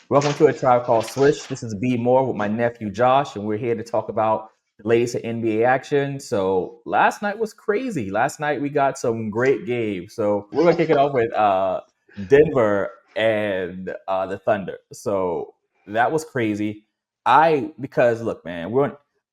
Welcome to A Tribe Called Swish. This is B Moore with my nephew Josh, and we're here to talk about the latest in NBA action. So last night was crazy. Last night we got some great games. So we're gonna kick it off with Denver and the Thunder. So that was crazy. Because look, man,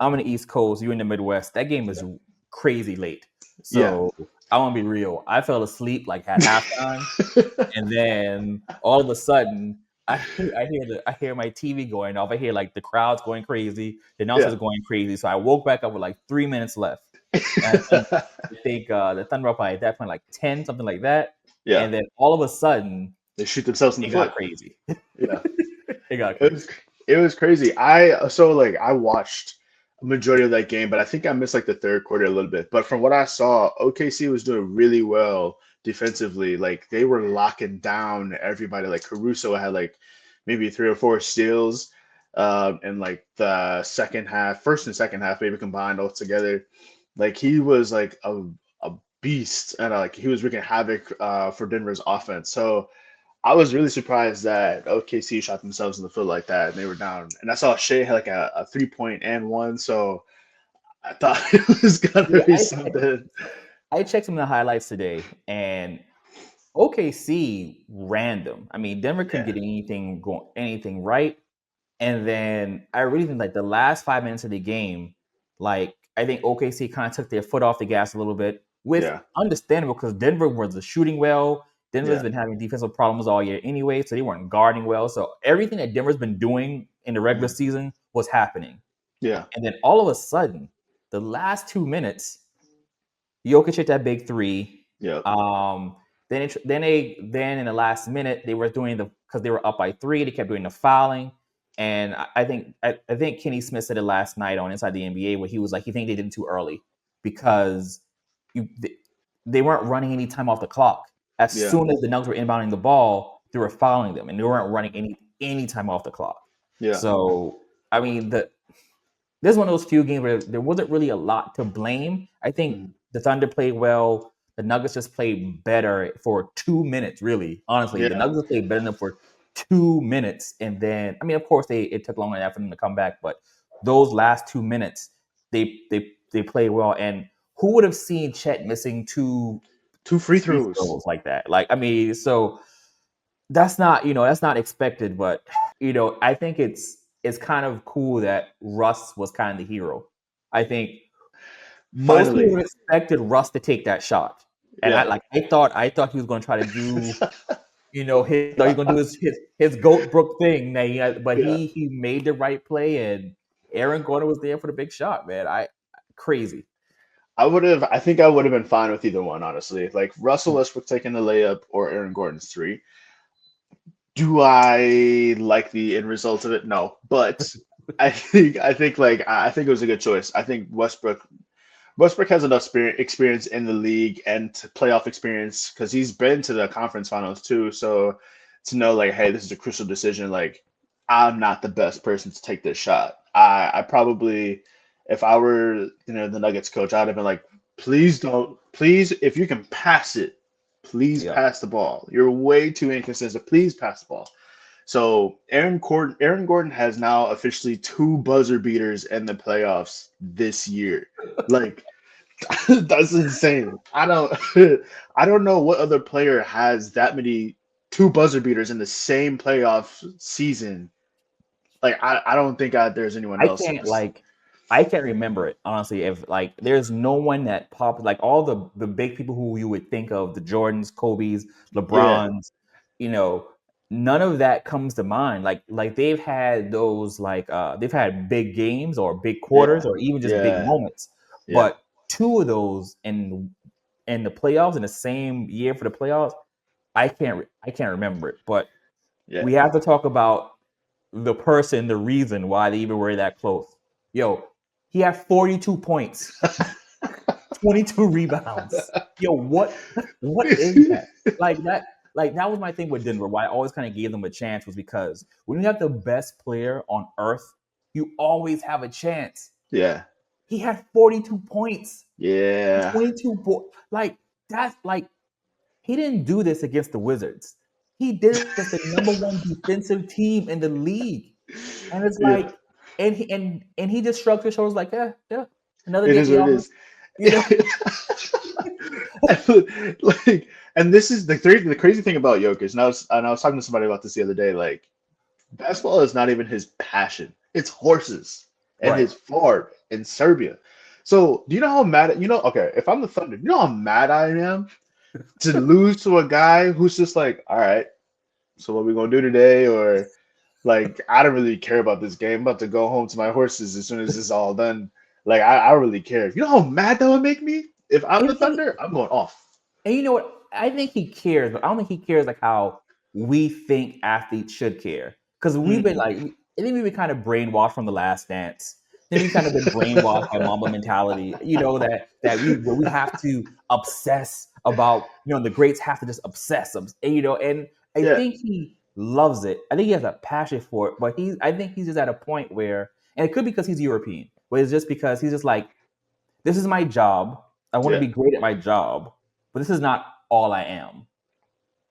I'm in the East Coast, you're in the Midwest. That game was crazy late. Yeah. So I want to be real. I fell asleep like at halftime. And then all of a sudden, I hear my TV going off. I hear like the crowd's going crazy, the announcers Yeah. are going crazy. So I woke back up with like 3 minutes left. And I think the Thunder were up by at that point like 10, something like that. Yeah. And then all of a sudden, They shoot themselves in the it got foot. crazy. Yeah. It got It crazy. was it was crazy. I watched a majority of that game, but I think I missed like the third quarter a little bit. But from what I saw, OKC was doing really well defensively. Like they were locking down everybody. Like Caruso had like maybe three or four steals in like the second half, first and second half, maybe combined all together. Like he was like a beast, and like he was wreaking havoc for Denver's offense. So I was really surprised that OKC shot themselves in the foot like that, and they were down. And I saw Shea had like a 3 point and one, so I thought it was gonna Yeah, be something. I checked some of the highlights today, and OKC random. I mean, Denver couldn't Yeah, get anything right. And then I really think like the last 5 minutes of the game, like I think OKC kind of took their foot off the gas a little bit, with yeah, understandable because Denver was shooting well. Denver's yeah, been having defensive problems all year anyway, so they weren't guarding well. So everything that Denver's been doing in the regular mhm, season was happening. yeah, And then all of a sudden, the last 2 minutes, Jokic hit that big three. yeah, Then in the last minute they were doing the because they were up by three. They kept doing the fouling, and I think Kenny Smith said it last night on Inside the NBA where he was like he think they did it too early because you they weren't running any time off the clock. As yeah, soon as the Nuggets were inbounding the ball, they were fouling them, and they weren't running any time off the clock. yeah, So I mean this is one of those few games where there wasn't really a lot to blame. I think mhm, the Thunder played well. The Nuggets just played better for 2 minutes, really. Honestly, the yeah. Nuggets played better than for 2 minutes. And then, I mean, of course, it took longer than that for them to come back, but those last 2 minutes, they played well. And who would have seen Chet missing two Two free free throws. throws like that? Like, I mean, so that's not expected, but I think it's kind of cool that Russ was kind of the hero. I think most people Finally, would have expected Russ to take that shot, and yeah, I thought he was going to try to do thought he was going to do his goat Brook thing, but yeah. he made the right play, and Aaron Gordon was there for the big shot, man. Crazy. I think I would have been fine with either one, honestly. Like Russell Westbrook taking the layup or Aaron Gordon's three. Do I like the end result of it? No, but I think it was a good choice. I think Westbrook has enough experience in the league and playoff experience because he's been to the conference finals too. So to know like, hey, this is a crucial decision. Like, I'm not the best person to take this shot. I probably, if I were the Nuggets coach, I'd have been like, please don't, please if you can pass it, please Yep. pass the ball. You're way too inconsistent. Please pass the ball. So Aaron Gordon has now officially two buzzer beaters in the playoffs this year. Like that's insane. I don't know what other player has that many two buzzer beaters in the same playoff season. Like I don't think there's anyone I else. can't like I can't remember it honestly. If like there's no one that popped like all the big people who you would think of the Jordans, Kobe's, Yeah, LeBrons, you know, none of that comes to mind. Like they've had those they've had big games or big quarters yeah, or even just big yeah, moments, yeah. but two of those in the playoffs in the same year for the playoffs, I can't remember it. But Yeah. we have to talk about the person, the reason why they even were that close. Yo, he had 42 points, 22 rebounds. Yo, what is that? Like that like that was my thing with Denver. Why I always kind of gave them a chance was because when you have the best player on earth, you always have a chance. Yeah, He had 42 points, yeah, 22 like that's like he didn't do this against the Wizards. he did it as the number one defensive team in the league, and it's Yeah, like, and he just shrugged his shoulders like, yeah, yeah, another it day at is the what it office, is. you know. Like, and this is the crazy thing about Jokic. And I was talking to somebody about this the other day. Like, basketball is not even his passion. It's horses and Right. his farm in Serbia. So, do you know how mad? Okay, if I'm the Thunder, you know how mad I am to lose to a guy who's just like, all right, so what we gonna do today? Or like, I don't really care about this game. I'm about to go home to my horses as soon as this is all done. Like, I don't really care. You know how mad that would make me? If I'm the And he Thunder, I'm going off. And you know what? I think he cares, but I don't think he cares like how we think athletes should care. Because we've been Mm. like, I think we've been kind of brainwashed from the Last Dance. Then we've kind of been brainwashed by Mamba mentality. You know that we have to obsess about, the greats have to just obsess, and, and I Yeah, think he loves it. I think he has a passion for it, but I think he's just at a point where, and it could be because he's European, but it's just because he's just like, this is my job. I want to yeah. be great at my job, but this is not all I am.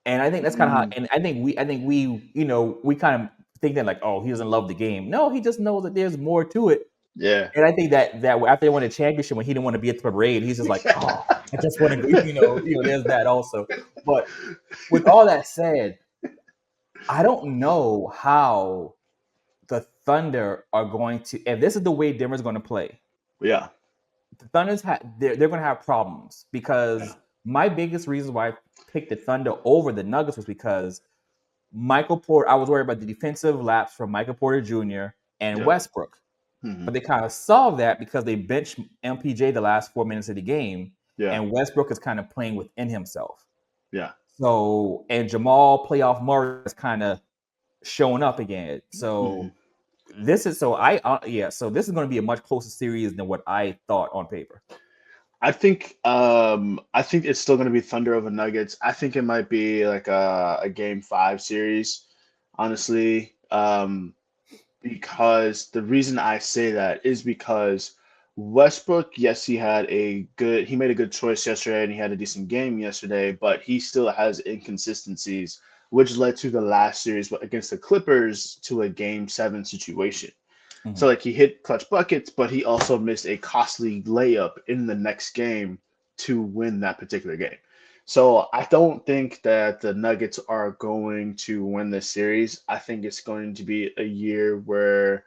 And I think that's kind of how. Mm, And I think we, we kind of think that like, oh, he doesn't love the game. No, he just knows that there's more to it. yeah. And I think that after they won a championship, when he didn't want to be at the parade, he's just like, oh, I just want to go. There's that also. But with all that said, I don't know how the Thunder are going to. If this is the way Denver's going to play, Yeah, the Thunder's they're going to have problems yeah, because my biggest reason why I picked the Thunder over the Nuggets was because Michael Porter. I was worried about the defensive lapse from Michael Porter Jr. and yeah. Westbrook, Hmm. but they kind of solved that because they benched MPJ the last 4 minutes of the game, Yeah, and Westbrook is kind of playing within himself. yeah. So and Jamal playoff Murray is kind of showing up again. Hmm. So so this is going to be a much closer series than what I thought on paper. I think it's still going to be Thunder over Nuggets. I think it might be like a game five series, honestly. Because the reason I say that is because Westbrook, yes, he made a good choice yesterday and he had a decent game yesterday, but he still has inconsistencies, which led to the last series against the Clippers to a game seven situation. So Mhm. like he hit clutch buckets, but he also missed a costly layup in the next game to win that particular game. So I don't think that the Nuggets are going to win this series. I think it's going to be a year where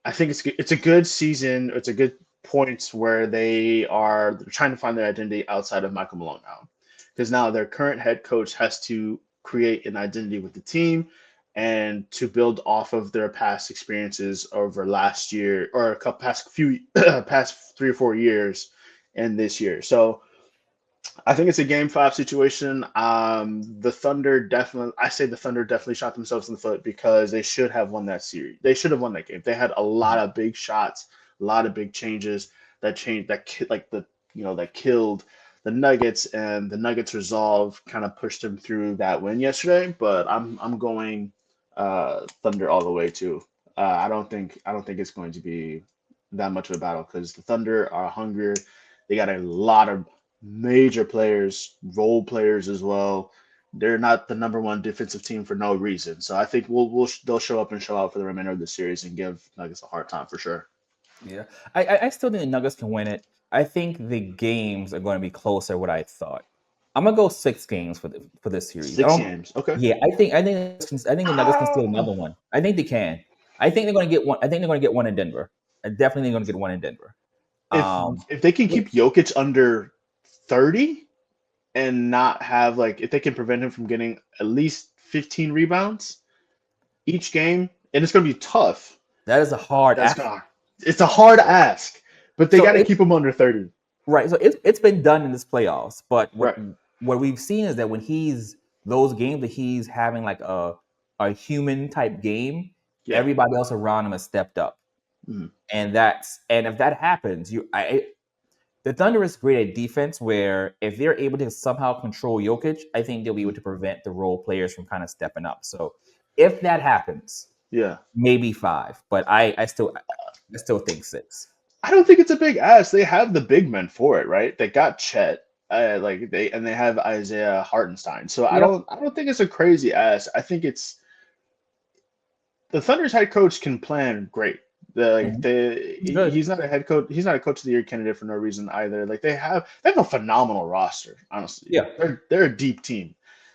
I think it's a good season. It's a good points where they're trying to find their identity outside of Michael Malone now, because now their current head coach has to create an identity with the team and to build off of their past experiences over last year or a couple past few past 3 or 4 years and this year. So I think it's a game five situation. I say the Thunder definitely shot themselves in the foot because they should have won that series. They should have won that game. They had a lot Mhm. of big shots, a lot of big changes that killed the Nuggets, and the Nuggets resolve kind of pushed them through that win yesterday. But I'm going Thunder all the way too. I don't think it's going to be that much of a battle because the Thunder are hungrier. They got a lot of major players, role players as well. They're not the number one defensive team for no reason. So I think they'll show up and show out for the remainder of the series and give Nuggets a hard time for sure. Yeah, I still think the Nuggets can win it. I think the games are going to be closer what I thought. I'm gonna go 6 games for this series. I Six don't. games. Okay. Yeah, I think the Nuggets can steal Ah, another one. I think they can. I think they're going to get one. I think they're going to get one in Denver. I definitely going to get one in Denver. if Um, if they can keep Jokic under 30 and not have like if they can prevent him from getting at least 15 rebounds each game, and it's gonna be tough. that is a hard That's act. gonna it's a hard ask, but they So got to it keep him under 30. Right. So it's been done in this playoffs, but what Right. what we've seen is that when he's those games that he's having like a human type game, Yeah. everybody else around him has stepped up, Mhm. and if that happens, the Thunder is great at defense. Where if they're able to somehow control Jokic, I think they'll be able Mhm. to prevent the role players from kind of stepping up. So if that happens, Yeah. maybe 5, but I still think 6. I don't think it's a big ask. They have the big men for it, right? They got Chet. they have Isaiah Hartenstein. So I Yep. don't think it's a crazy ask. I think it's the Thunder's head coach can plan great. Mhm. It's good. He's not a head coach. He's not a coach of the year candidate for no reason either. Like they have a phenomenal roster. Honestly, Yeah, they're a deep team.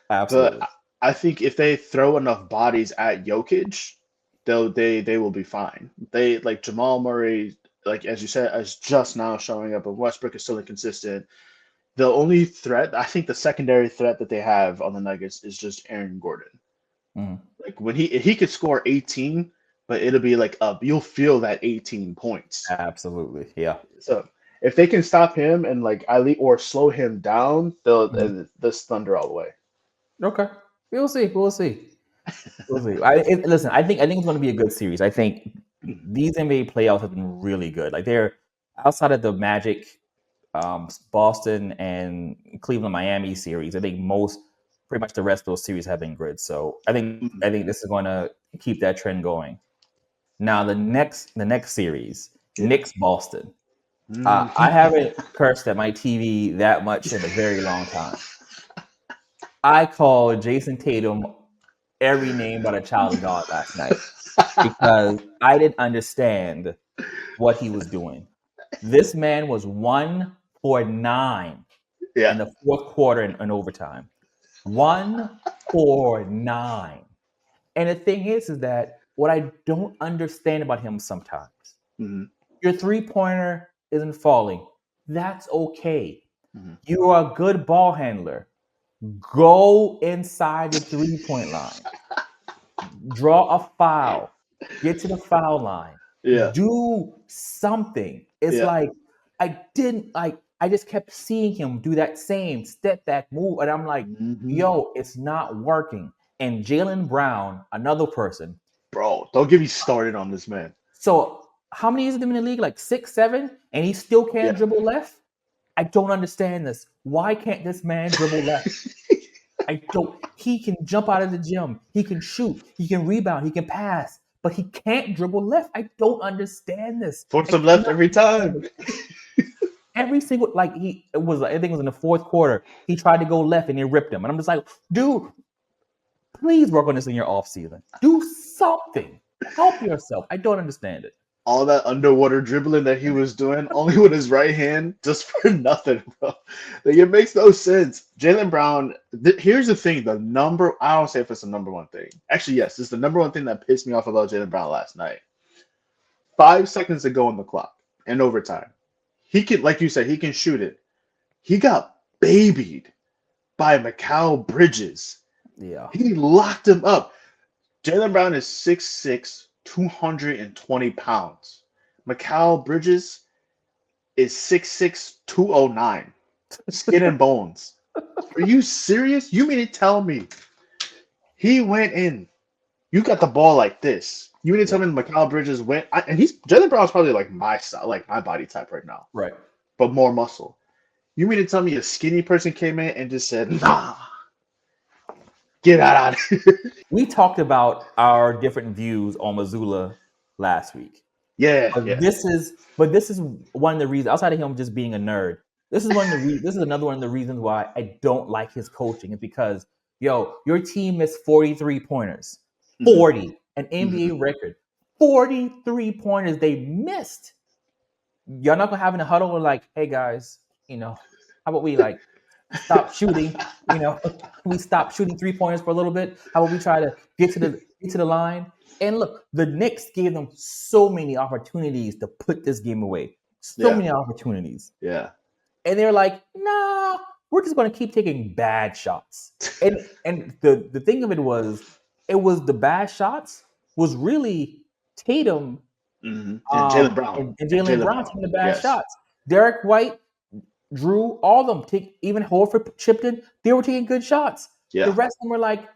But absolutely. I think if they throw enough bodies at Jokic, they will be fine. They like Jamal Murray, like as you said, is just now showing up, but Westbrook is still inconsistent. The only threat, I think, the secondary threat that they have on the Nuggets is just Aaron Gordon. Mhm. Like when he could score 18, but it'll be like up. You'll feel that 18 points. Absolutely. Yeah. So if they can stop him and like or slow him down, they'll Mhm. this Thunder all the way. Okay. We'll see. We'll see. We'll see. Listen, I think it's going to be a good series. I think these NBA playoffs have been really good. Like they're outside of the Magic, Boston and Cleveland, Miami series. I think pretty much the rest of those series have been good. So Mhm. I think this is going to keep that trend going. Now the next series, Yeah. Knicks Boston. I Mhm. haven't cursed at my TV that much in a very long time. I called Jason Tatum every name but a child of God last night because I didn't understand what he was doing. This man was 1 for 9 Yeah. in the fourth quarter and overtime. 1 for 9. And the thing is that what I don't understand about him sometimes, Mhm. your 3 pointer isn't falling. That's okay. Mhm. You are a good ball handler. Go inside the 3 point line. Draw a foul. Get to the foul line. Yeah. Do something. It's Yeah. like I didn't like I just kept seeing him do that same step back move. And I'm like, Mhm. yo, it's not working. And Jalen Brown, another person. Bro, don't get me started on this man. So how many years has he been in the league? Like 6, 7, and he still can't Yeah. dribble left? I don't understand this. Why can't this man dribble left? I don't. He can jump out of the gym. He can shoot. He can rebound. He can pass, but he can't dribble left. I don't understand this. Force I him left cannot every understand time. this. Every single like I think it was in the fourth quarter. He tried to go left and he ripped him, and I'm just like, dude, please work on this in your off season. Do something. Help yourself. I don't understand it. All that underwater dribbling that he was doing, only with his right hand, just for nothing, bro. Like it makes no sense. Jalen Brown. Here's the thing: I don't say if it's the number one thing. Actually, yes, it's the number one thing that pissed me off about Jalen Brown last night. 5 seconds to go on the clock in overtime. He can, like you said, he can shoot it. He got babied by Mikal Bridges. Yeah. He locked him up. Jalen Brown is 6'6", 220 pounds. Mikal Bridges is 6'6", 209. Skin and bones. Are you serious? You mean to tell me he went in? You got the ball like this. You mean to tell Yeah. me Mikal Bridges went? And he's Jalen Brown's probably like my style, like my body type right now, Right. but more muscle. You mean to tell me a skinny person came in and just said, "Nah, get out of here"? We talked about our different views on Missoula last week. Yeah, But yeah. this is one of the reasons outside of him just being a nerd. This is another one of the reasons why I don't like his coaching is because your team missed 43 pointers. Mhm, 40, an mhm. NBA record. 43 pointers they missed. Y'all not gonna have in a huddle and like, hey guys, how about we like stop shooting? We stop shooting 3 pointers for a little bit. How about we try to get to the line? And look, the Knicks gave them so many opportunities to put this game away. So Yeah, many opportunities. yeah. And they're like, nah, we're just gonna keep taking bad shots. And the thing of it was the bad shots was really Tatum And Jalen Brown. and And Jalen Jalen Brown Brown. taking the bad Yes. shots. Derek White, Drew, all of them take even Horford chipped in. They were taking good shots. The Yeah. rest of them were like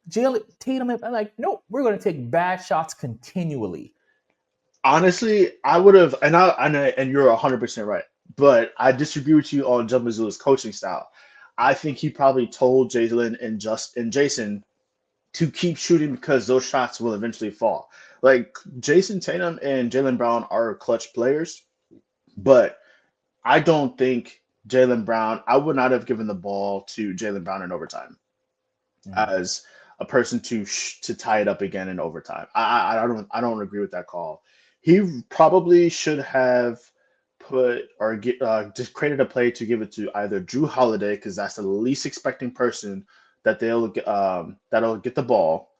Jalen Tatum. I'm like, no, we're going to take bad shots continually. Honestly, I would have, and you're 100% right. But I disagree with you on Jum Mazzulla's coaching style. I think he probably told Jalen and Jason to keep shooting because those shots will eventually fall. Like Jason Tatum and Jalen Brown are clutch players, but I don't think. Jaylen Brown, I would not have given the ball to Jaylen Brown in overtime Mm. as a person to tie it up again in overtime. I don't agree with that call. He probably should have put or just created a play to give it to either Drew Holiday because that's the least expecting person that'll get the ball.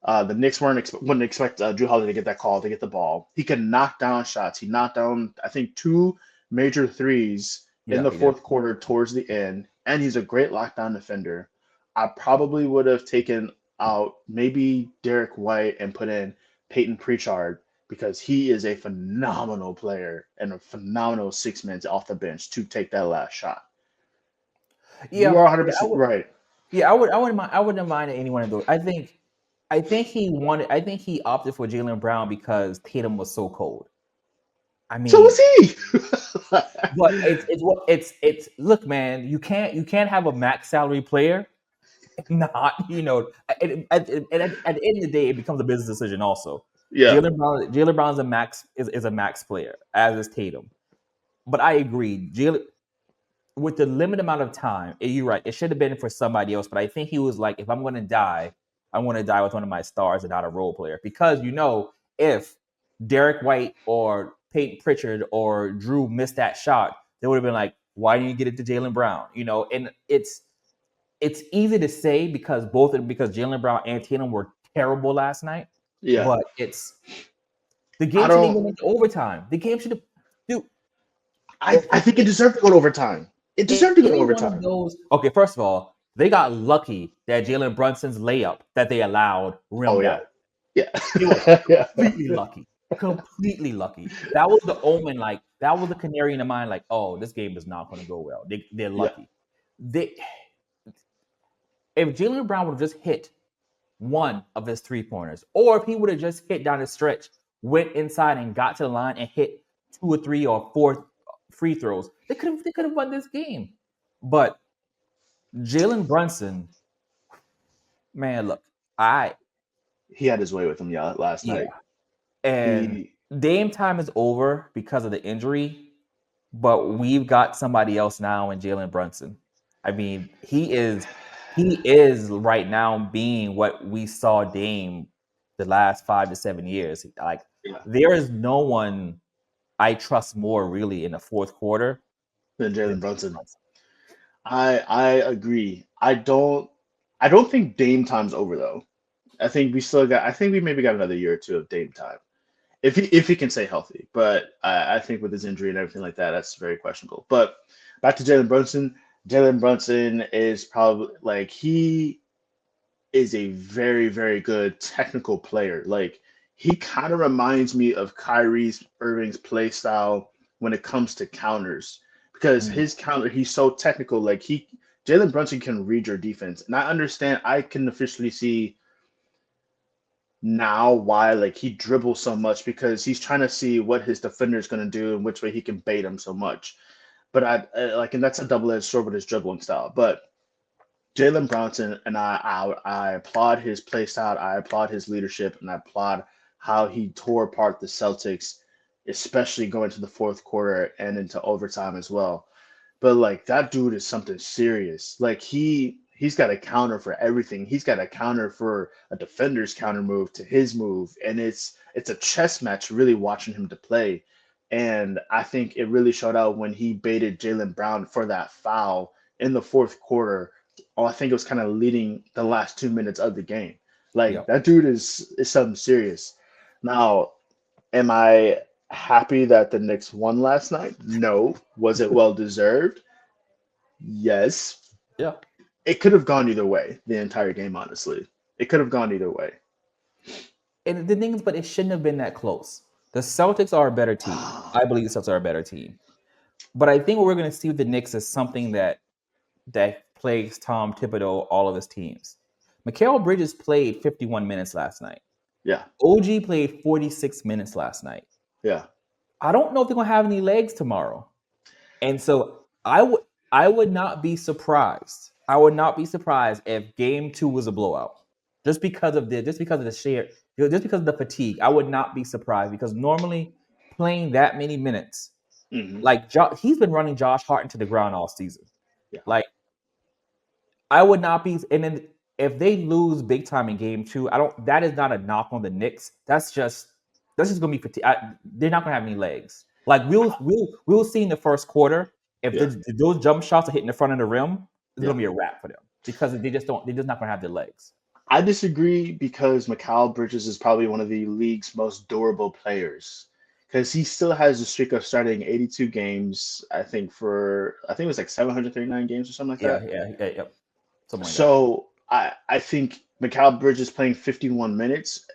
The Knicks wouldn't expect Drew Holiday to get that call to get the ball. He can knock down shots. He knocked down I think two major threes in Yeah, the he did. fourth quarter towards the end, and he's a great lockdown defender. I probably would have taken out maybe Derek White and put in Peyton Pritchard because he is a phenomenal player and a phenomenal 6 minutes off the bench to take that last shot. You Yeah, are yeah, I 100% would. right. Yeah, I would. I wouldn't mind. I wouldn't mind any one of those. I think he wanted. I think he opted for Jalen Brown because Tatum was so cold. I So was mean, he. but it's what it's. Look, man, you can't have a max salary player and not at the end of the day, it becomes a business decision. Also, Yeah, Jalen Brown is a max player, as is Tatum. But I agree, Jalen with the limited amount of time, you're right. It should have been for somebody else, but I think he was like, if I'm going to die, I want to die with one of my stars and not a role player. Because if Derek White or Peyton Pritchard or Drew missed that shot, they would have been like, why didn't you get it to Jalen Brown? And it's easy to say because Jalen Brown and Tatum were terrible last night, yeah. but the I game shouldn't don't. even went to overtime. The game should have, dude. I think it deserved to go to overtime. It If deserved to go to any one of overtime. those, okay, first of all, they got lucky that Jalen Brunson's layup that they allowed Oh rimmed yeah, out. yeah, They were yeah, completely lucky. Completely lucky. That was the omen, like that was the canary in the mine, like, oh, this game is not going to go well. They're yeah, lucky. They if Jalen Brown would have just hit one of his 3 pointers, or if he would have just hit down the stretch, went inside and got to the line and hit 2 or 3 or 4 free throws, they could have won this game. But Jalen Brunson, man, look, I he had his way with him. Yeah, last yeah, night. and He Dame time is over because of the injury, but we've got somebody else now in Jalen Brunson. I mean, he is right now being what we saw Dame the last 5 to 7 years. Like yeah. there is no one I trust more really in the fourth quarter Than than Jalen Jalen Brunson. Brunson. I agree. I don't think Dame time's over though. I think we maybe got another year or two of Dame time if he can stay healthy. But I think with his injury and everything like that, that's very questionable. But back to Jalen Brunson. Jalen Brunson is probably like he is a very, very good technical player. Like he kind of reminds me of Kyrie's Irving's play style when it comes to counters because Mm, his counter he's so technical. Like he Jalen Brunson can read your defense, and I understand. I can officially see now why like he dribbles so much because he's trying to see what his defender is going to do and which way he can bait him so much. But like, and that's a double-edged sword with his dribbling style. But Jalen Brunson and I applaud his play style. I applaud his leadership, and I applaud how he tore apart the Celtics, especially going to the fourth quarter and into overtime as well. But like that dude is something serious. Like he's got a counter for everything. He's got a counter for a defender's counter move to his move, and it's a chess match really watching him to play. And I think it really showed out when he baited Jalen Brown for that foul in the fourth quarter. Oh, I think it was kind of leading the last 2 minutes of the game. Like yep. that dude is something serious. Now, am I happy that the Knicks won last night? No. Was it well deserved? Yes. Yeah. It could have gone either way the entire game, honestly. It could have gone either way. And the thing is, but it shouldn't have been that close. The Celtics are a better team. I believe the Celtics are a better team. But I think what we're going to see with the Knicks is something that plagues Tom Thibodeau, all of his teams. Mikal Bridges played 51 minutes last night. Yeah. OG played 46 minutes last night. Yeah. I don't know if they're going to have any legs tomorrow. And so I would not be surprised. I would not be surprised if game 2 was a blowout. Just because of the fatigue. I would not be surprised because normally playing that many minutes Hmm. Like he's been running Josh Hart into the ground all season. Yeah. Like I would not be, and then if they lose big time in game two, I don't. That is not a knock on the Knicks. That's just gonna be they're not gonna have any legs. Like we'll see in the first quarter if Yeah. those jump shots are hitting the front of the rim, it's Yeah. gonna be a wrap for them because they just don't. They're just not gonna have their legs. I disagree because Mikal Bridges is probably one of the league's most durable players because he still has a streak of starting 82 games. I think it was like 739 games or something like Yeah, that. yeah, something like that. So I think Mikal Bridges playing 51 minutes.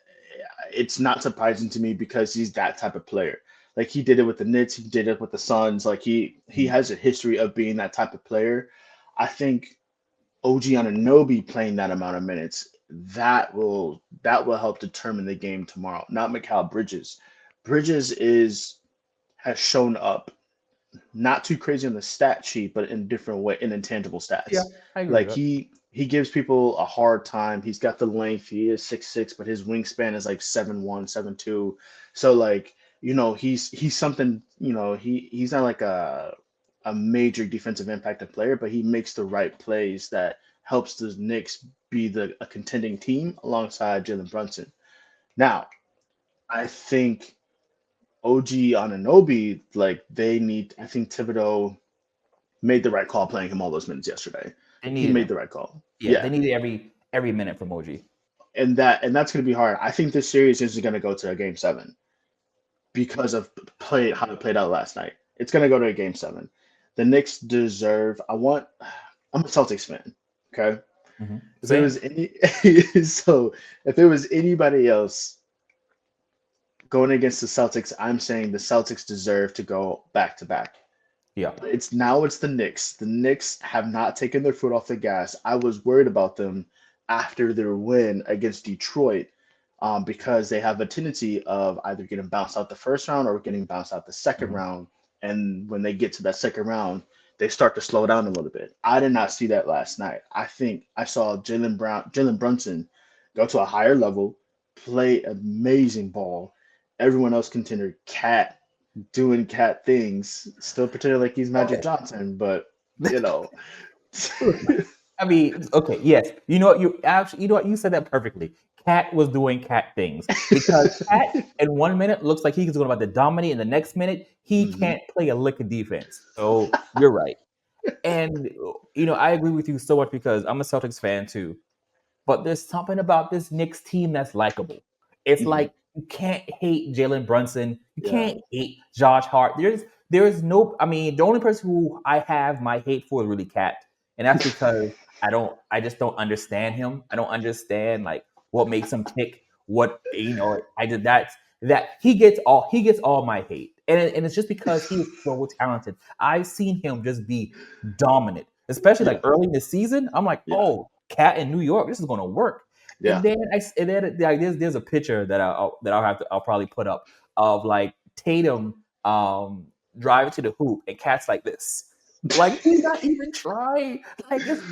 It's not surprising to me because he's that type of player. Like he did it with the Knicks, he did it with the Suns. Like he Mhm. has a history of being that type of player. I think OG Anunoby playing that amount of minutes, that will help determine the game tomorrow. Not Mikal Bridges. Bridges is has shown up not too crazy on the stat sheet, but in different way in intangible Yeah, stats. I agree with Like that. he gives people a hard time. He's got the length. He is 6'6", but his wingspan is like 7'1", 7'2". So like, he's something, he's not like a major defensive impacted player, but he makes the right plays that helps the Knicks be a contending team alongside Jalen Brunson. Now, I think OG Ananobi, like I think Thibodeau made the right call playing him all those minutes yesterday. They He needed made him. the right call. Yeah, they Yeah. needed every minute from OG. And that's going to be hard. I think this series isn't going to go to a game 7 because of how it played out last night. It's going to go to a game 7. The Knicks deserve. I'm a Celtics fan. Okay. If there Same. was any, so if there was anybody else going against the Celtics, I'm saying the Celtics deserve to go back to back. Yeah. It's the Knicks. The Knicks have not taken their foot off the gas. I was worried about them after their win against Detroit, because they have a tendency of either getting bounced out the first round or getting bounced out the second Mhm. round. And when they get to that second round, they start to slow down a little bit. I did not see that last night. I think I saw Jalen Brunson go to a higher level, play amazing ball. Everyone else contender, Cat doing cat things, still pretending like he's Magic Okay. Johnson, but you know, I mean, okay, yes. You know what? You said that perfectly. Cat was doing cat things because Cat in 1 minute looks like he's going about to dominate. In the next minute, he Mhm. can't play a lick of defense. So you're right, and I agree with you so much because I'm a Celtics fan too. But there's something about this Knicks team that's likable. It's Mhm. like you can't hate Jalen Brunson. You Yeah, can't hate Josh Hart. There's no. I mean, the only person who I have my hate for is really Cat, and that's because I just don't understand him. I don't understand like what makes him tick. What I did that he gets all my hate, and it's just because he is so talented. I've seen him just be dominant, especially like yeah, early in the season. I'm like, yeah, oh, Cat in New York, this is going to work. yeah. And then like, there's a picture I'll probably put up of like Tatum driving to the hoop and Cat's like this. Like he's not even trying. Like it's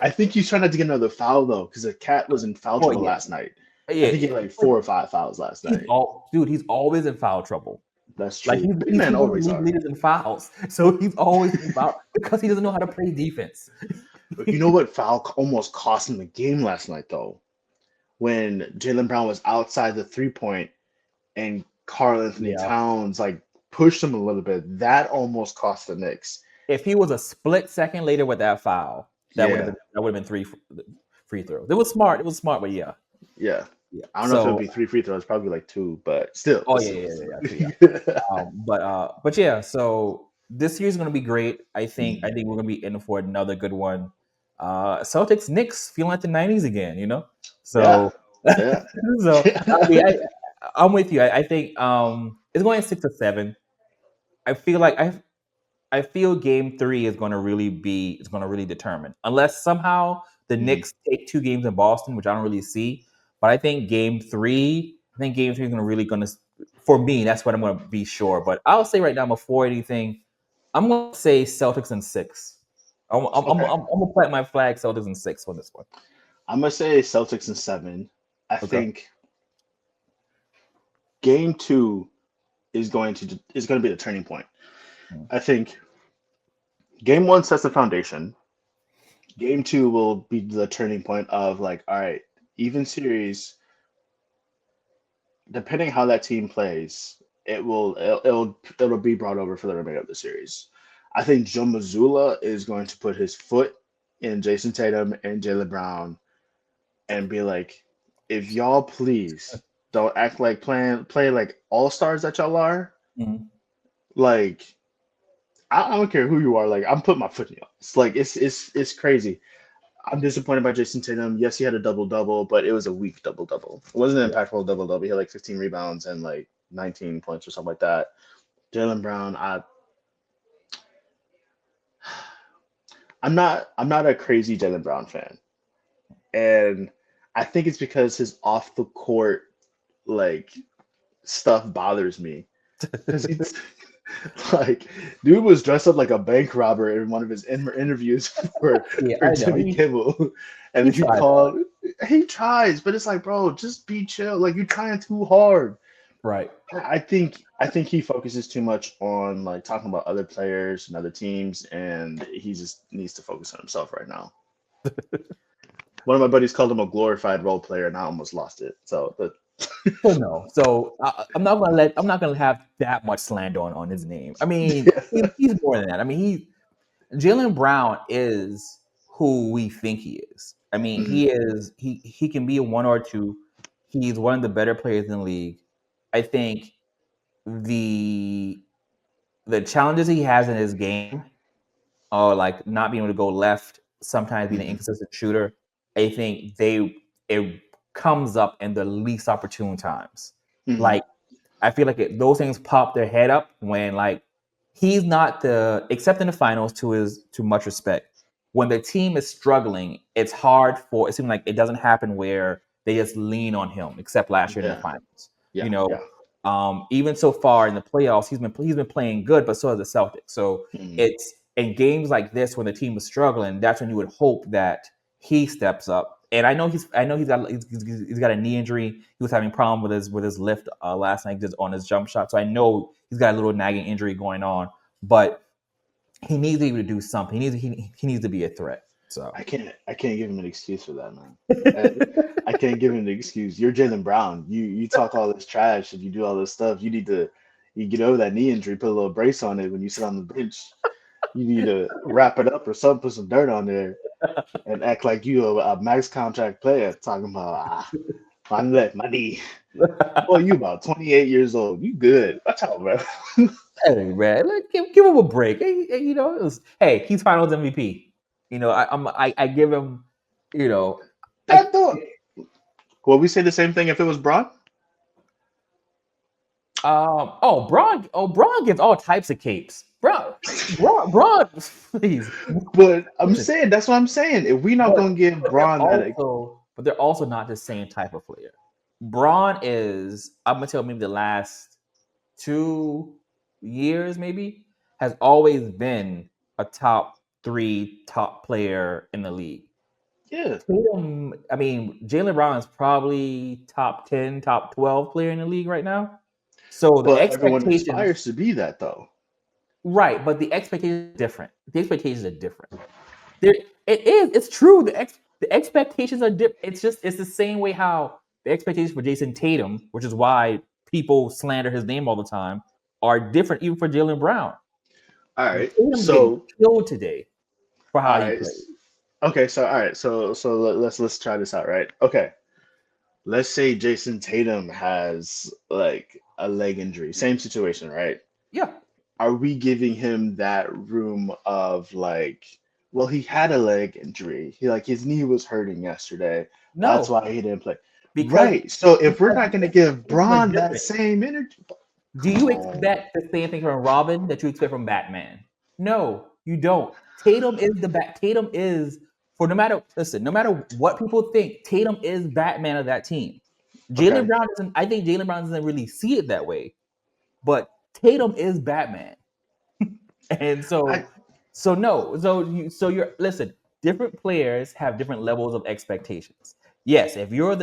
I think he's trying not to get another foul though, because the cat was in foul oh trouble yeah. last night. I think he Yeah. had like But 4 or 5 fouls last night. he's always in foul trouble. That's Like true. Big man he's one of the always league are. leaders in fouls. So he's always in foul because he doesn't know how to play defense. But you know what foul almost cost him the game last night though? When Jalen Brown was outside the 3 point and Karl Anthony Yeah. Towns like pushed him a little bit. That almost cost the Knicks. If he was a split second later with that foul, Yeah, that would have been three free throws. It was smart. It was smart, but yeah, yeah. yeah. I don't know if it would So, be 3 free throws, probably like 2, but still, oh it's yeah, still, yeah, it's yeah, still. yeah, two, yeah. But yeah. So this year's gonna be great. I think we're gonna be in for another good one. Celtics, Knicks, feeling like the '90s again. Yeah, So yeah. so I mean, I'm with you. I think it's going 6 or 7. I feel like I feel game three is going to really determine unless somehow the Mhm. Knicks take 2 games in Boston, which I don't really see. But I think game three is going to for me. That's what I'm going to be sure. But I'll say right now before anything, I'm going to say Celtics in 6. Okay. I'm going to plant my flag Celtics in 6 on this one. I'm gonna say Celtics in 7. I Okay. think game 2 is going to be the turning point. Mm. I think game one sets the foundation. Game two will be the turning point of like, all right, even series, depending how that team plays, it'll be brought over for the remainder of the series. I think Joe Mazzulla is going to put his foot in Jason Tatum and Jalen Brown and be like, if y'all please don't act like play like all stars that y'all are. Mm. Like I don't care who you are. Like I'm putting my foot in y'all. It's like it's crazy. I'm disappointed by Jason Tatum. Yes, he had a double double, but it was a weak double double. It wasn't an Yeah. impactful double double. He had like 15 rebounds and like 19 points or something like that. Jalen Brown, I'm not a crazy Jalen Brown fan, and I think it's because his off the court like stuff bothers me because he's like dude was dressed up like a bank robber in one of his interviews Yeah, for I know. Jimmy Kimmel, He and he tried hard. called. He tries, but it's like, bro, just be chill. Like you're trying too hard. Right. I think he focuses too much on like talking about other players and other teams, and he just needs to focus on himself right now. One of my buddies called him a glorified role player, and I almost lost it. So, but So no. So I'm not gonna have that much slander on his name. I mean, yeah. he's more than that. I mean, Jalen Brown is who we think he is. I mean, Mhm. he can be a one or two. He's one of the better players in the league. I think the the challenges he has in his game are like not being able to go left, sometimes being an Mhm. inconsistent shooter. I think it comes up in the least opportune times. Mhm. Like I feel like those things pop their head up when like he's not the except in the finals to much respect. When the team is struggling, it's hard for it seems like it doesn't happen where they just lean on him, except last year in the Yeah. finals. You Yeah. know, Yeah. even so far in the playoffs, he's been playing good, but so has the Celtics. So Mhm. it's in games like this when the team is struggling, that's when you would hope that he steps up. And I know he's got a knee injury. He was having problem with his lift last night just on his jump shot. So I know he's got a little nagging injury going on, but he needs to be able to do something. He needs to be a threat. So I can't give him an excuse for that, man. Uh, I can't give him an excuse. You're Jalen Brown. You talk all this trash and you do all this stuff. You get over that knee injury, put a little brace on it when you sit on the bench. You need to wrap it up or something, put some dirt on there and act like you a max contract player talking about my leg, my knee. Boy, you about 28 years old. You good. Watch out, bro. hey man, give him a break. You know, hey, he's Finals MVP. You know, I give him. You know, I That don't. Will we say the same thing if it was Braun? Braun gets all types of capes. Braun, please But I'm listen. saying that's what I'm saying. If we not But gonna give Braun that, they're also not the same type of player. Braun is I'm gonna tell maybe the last 2 years maybe has always been a top player in the league. yeah. Tatum, I mean, Jalen Brown is probably top 10, top 12 player in the league right now. So the But everyone expectations, aspires to be that though. right? But the expectations are different. The expectations are different. There, it is. It's true. The expectations are different. It's the same way how the expectations for Jason Tatum, which is why people slander his name all the time, are different even for Jalen Brown. All right. Tatum's getting So, killed today for how all he right. played. Okay. So, all right. Let's try this out. Right. Okay. Let's say Jason Tatum has like a leg injury. Same situation, right? Yeah. Are we giving him that room of like, well, he had a leg injury. He like his knee was hurting yesterday. That's No, why he didn't play. because Right. So if we're because not the going to give expectations are Braun that different. same energy, Do come you on. expect the same thing from Robin that you expect from Batman? No, you don't. Tatum is the bat. Tatum is for no matter listen, no matter what people think, Tatum is Batman of that team. Jalen Okay. Brown doesn't. I think Jalen Brown doesn't really see it that way, but Tatum is Batman. And I so no, so you're listen. Different players have different levels of expectations. Yes, if you are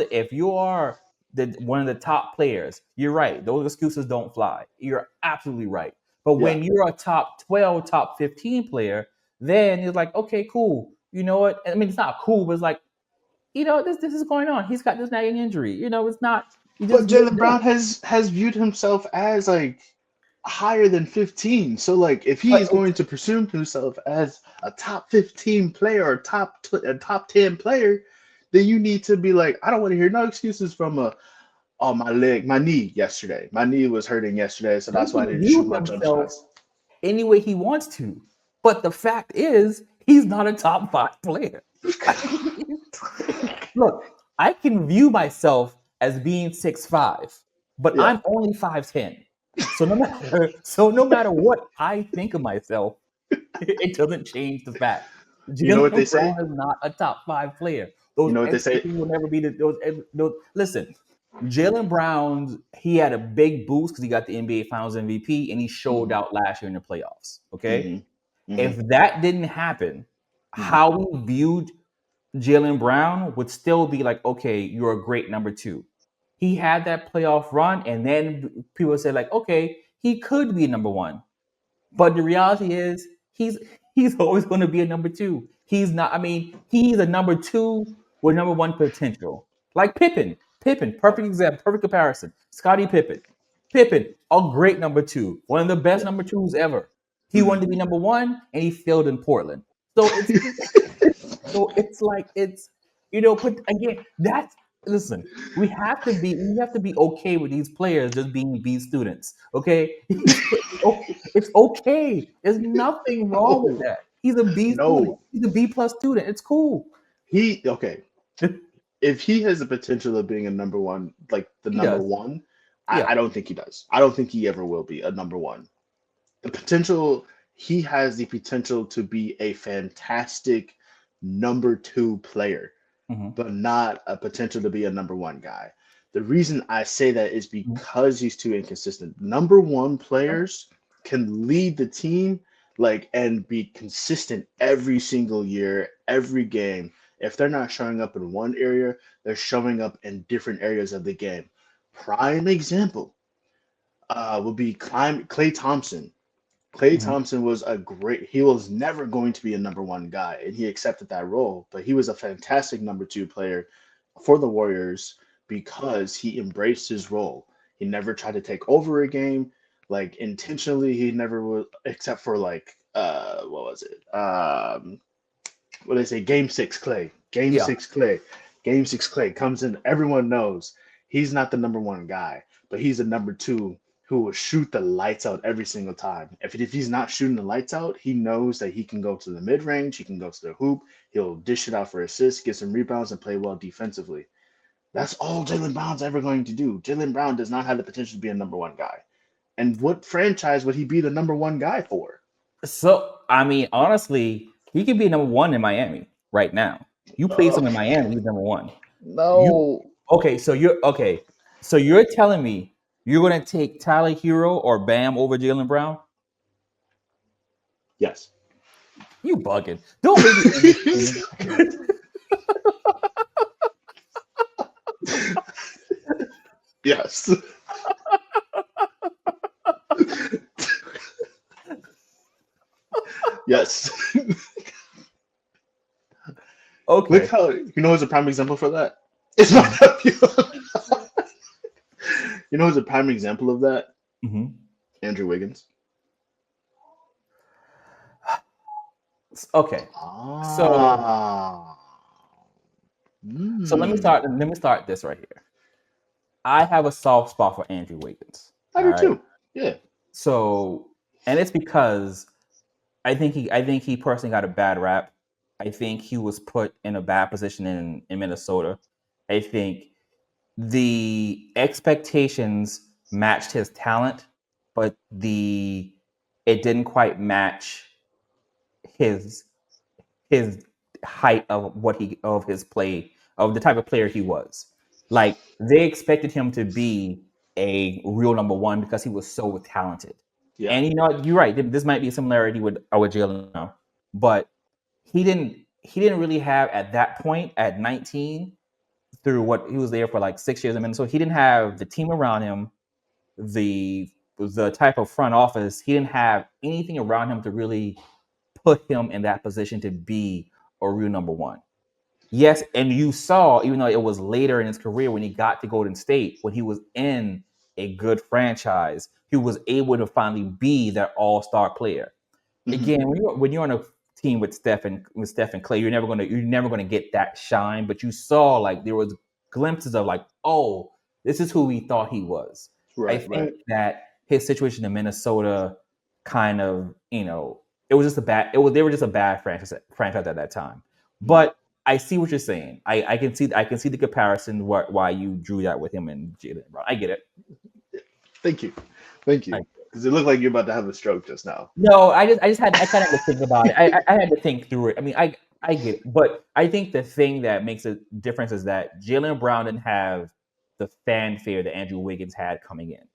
the one of the top players, you're right. Those excuses don't fly. You're absolutely right. But Yeah. when you're a top 12, top 15 player, then it's like, okay, cool. You know what? I mean, it's not cool, but it's like, this is going on. He's got this nagging injury. It's not. You But just get it Jalen Brown done. has viewed himself as like higher than 15. So like if he But is going to presume himself as a top 15 player or a top 10 player, then you need to be like, I don't want to hear no excuses from my leg, my knee yesterday. My knee was hurting yesterday, so he that's why I can didn't shoot view my jump himself shots. any way he wants to. But the fact is, he's not a top 5 player. Look, I can view myself as being 6'5", but Yeah. I'm only 5'10". So no matter what I think of myself, it doesn't change the fact You know what they Jalen say? Brown is not a top 5 player. You Those know what they say? expectations will never be those. Listen, Jalen Brown, he had a big boost because he got the NBA Finals MVP and he showed Hmm. out last year in the playoffs. Okay, Hmm. Hmm. if that didn't happen, Hmm. how we viewed Jalen Brown would still be like, okay, you're a great number two. He had that playoff run, and then people say like, okay, he could be number one. But the reality is, he's always going to be a number two. He's not. I mean, he's a number two with number one potential. Like Pippen. Pippen, perfect example, perfect comparison. Scottie Pippen. Pippen, a great number two, one of the best Yeah. number twos ever. He Hmm. wanted to be number one, and he failed in Portland. So it's like but again, that's listen. We have to be okay with these players just being B students. Okay, it's okay. There's nothing wrong with No. that. He's a B student. No. He's a B plus student. It's cool. He okay. If he has the potential of being a number one, like the He number does. one, Yeah. I don't think he does. I don't think he ever will be a number one. The potential, he has the potential to be a fantastic number two player, Hmm. but not a potential to be a number one guy. The reason I say that is because he's too inconsistent. Number one players can lead the team like and be consistent every single year, every game. If they're not showing up in one area, they're showing up in different areas of the game. Prime example would be Clay Thompson. Clay Hmm. Thompson was he was never going to be a number one guy, and he accepted that role, but he was a fantastic number two player for the Warriors because he embraced his role. He never tried to take over a game, like intentionally, he never would, except for like, what was it? What did they say? Game six Clay. Game Yeah. six Clay. Game six Clay comes in, everyone knows he's not the number one guy, but he's a number two who will shoot the lights out every single time. If he's not shooting the lights out, he knows that he can go to the mid range, he can go to the hoop, he'll dish it out for assists, get some rebounds, and play well defensively. That's all Jalen Brown's ever going to do. Jalen Brown does not have the potential to be a number one guy. And what franchise would he be the number one guy for? So I mean, honestly, he could be number one in Miami right now. You place him in Miami, he's number one. You No. okay? So you're telling me you're going to take Tyler Hero or Bam over Jalen Brown? Yes. You bugging? Don't make me entertain. Yes. Yes. Look Okay. how who's a prime example for that? It's my nephew. Who's a prime example of that? Hmm. Andrew Wiggins. Okay. So Ah. so let me Hmm. start. Let me start this right here. I have a soft spot for Andrew Wiggins. I All do right. too. Yeah. So, and it's because I think he personally got a bad rap. I think he was put in a bad position in Minnesota. I think the expectations matched his talent, but the it didn't quite match his his height of his play, of the type of player he was. Like they expected him to be a real number one because he was so talented. Yeah. And you're right. This might be a similarity with Jalen now, but he didn't really have at that point at 19 through what he was there for like 6 years in Minnesota. He didn't have the team around him, the the type of front office, he didn't have anything around him to really put him in that position to be a real number one. Yes, and you saw, even though it was later in his career when he got to Golden State, when he was in a good franchise, he was able to finally be that all-star player. Mhm. Again, when you're on a team with Steph and Clay, you're never gonna get that shine. But you saw like there was glimpses of like, oh, this is who we thought he was. I Right, think right. that his situation in Minnesota kind of, it was just a bad. They were just a bad franchise at that time. Mhm. But I see what you're saying. I can see the comparison why you drew that with him and Jalen Brown. I get it. Thank you. Thank I you. Because it looked like you're about to have a stroke just now. No, I kind of had to think about it. I had to think through it. I mean, I get it, but I think the thing that makes a difference is that Jalen Brown didn't have the fanfare that Andrew Wiggins had coming in.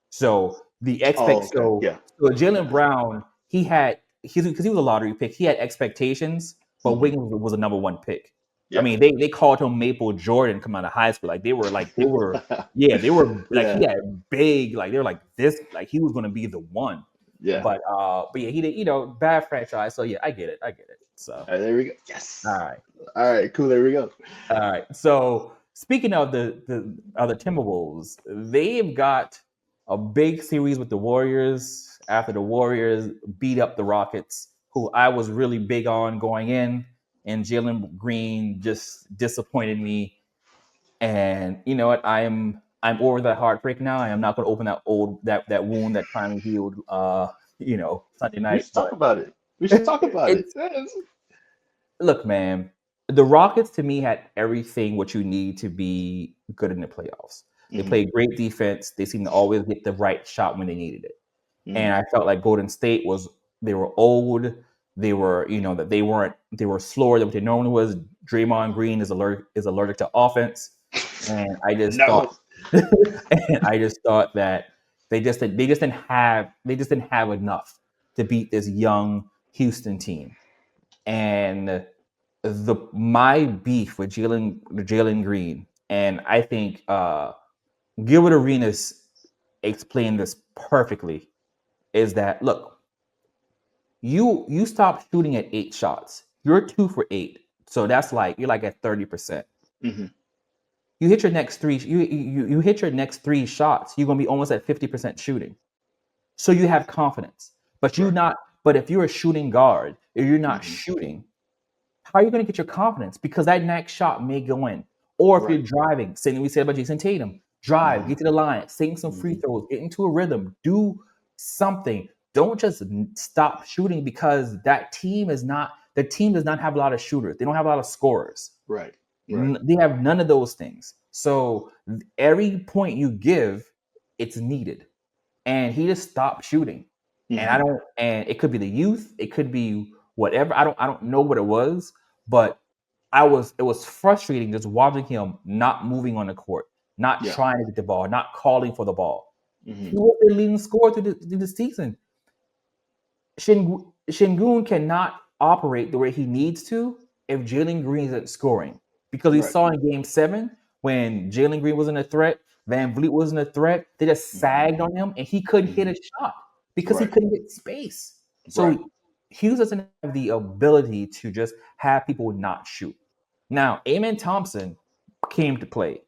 So the Oh, expect okay. so Yeah. so Jalen Yeah. Brown because he was a lottery pick. He had expectations, but Hmm. Wiggins was a number one pick. I Yeah. mean, they called him Maple Jordan coming out of high school. They were like he Yeah. had big they were like this like he was going to be the one. Yeah. But yeah, he did, bad franchise. So yeah, I get it. I get it. So All right, there we go. all Yes. right. All right, cool. There we go. All right. So speaking of the other Timberwolves, they've got a big series with the Warriors after the Warriors beat up the Rockets, who I was really big on going in, and Jalen Green just disappointed me. And you know what? I'm over that heartbreak now. I am not going to open that wound that finally healed. Sunday We night, should talk but about it. We should talk about it. it's Yes. look, man, the Rockets to me had everything what you need to be good in the playoffs. They Hmm. played great defense. They seemed to always get the right shot when they needed it. Hmm. And I felt like Golden State they were old. They were, that they were slower than what they normally was. Draymond Green is allergic to offense. And I just thought No. and I just thought that they just didn't have enough to beat this young Houston team. And my beef with Jalen Green, and I think Gilbert Arenas explained this perfectly, is that look, you stopped shooting at 8 shots. You're 2 for 8. So that's like you're like at 30%. Hmm. You hit your next three, you hit your next 3 shots, you're gonna be almost at 50% shooting. So you have confidence. But you Right. not but if you're a shooting guard, if you're not Hmm. shooting, how are you going to get your confidence? Because that next shot may go in. Or if you're Right. driving, same thing we said about Jason Tatum, drive, Hmm. get to the line, sink some free Hmm. throws, get into a rhythm, do something. Don't just stop shooting because the team does not have a lot of shooters. They don't have a lot of scorers. Right. Right. They have none of those things. So every point you give, it's needed. And he just stopped shooting. And I Hmm. don't and it could be the youth, it could be whatever. I don't know what it was, but it was frustrating just watching him not moving on the court, not Yeah. trying to get the ball, not calling for the ball. Hmm. He was their leading scorer through the season. Shingun cannot operate the way he needs to if Jalen Green isn't scoring. Because we Right. saw in game 7 when Jalen Green wasn't a threat, Van Vliet wasn't a threat, they just Hmm. sagged on him and he couldn't hit Hmm. a shot because he Right. couldn't get space. Right. So Hughes doesn't have the ability to just have people not shoot. Now, Amen Thompson came to play.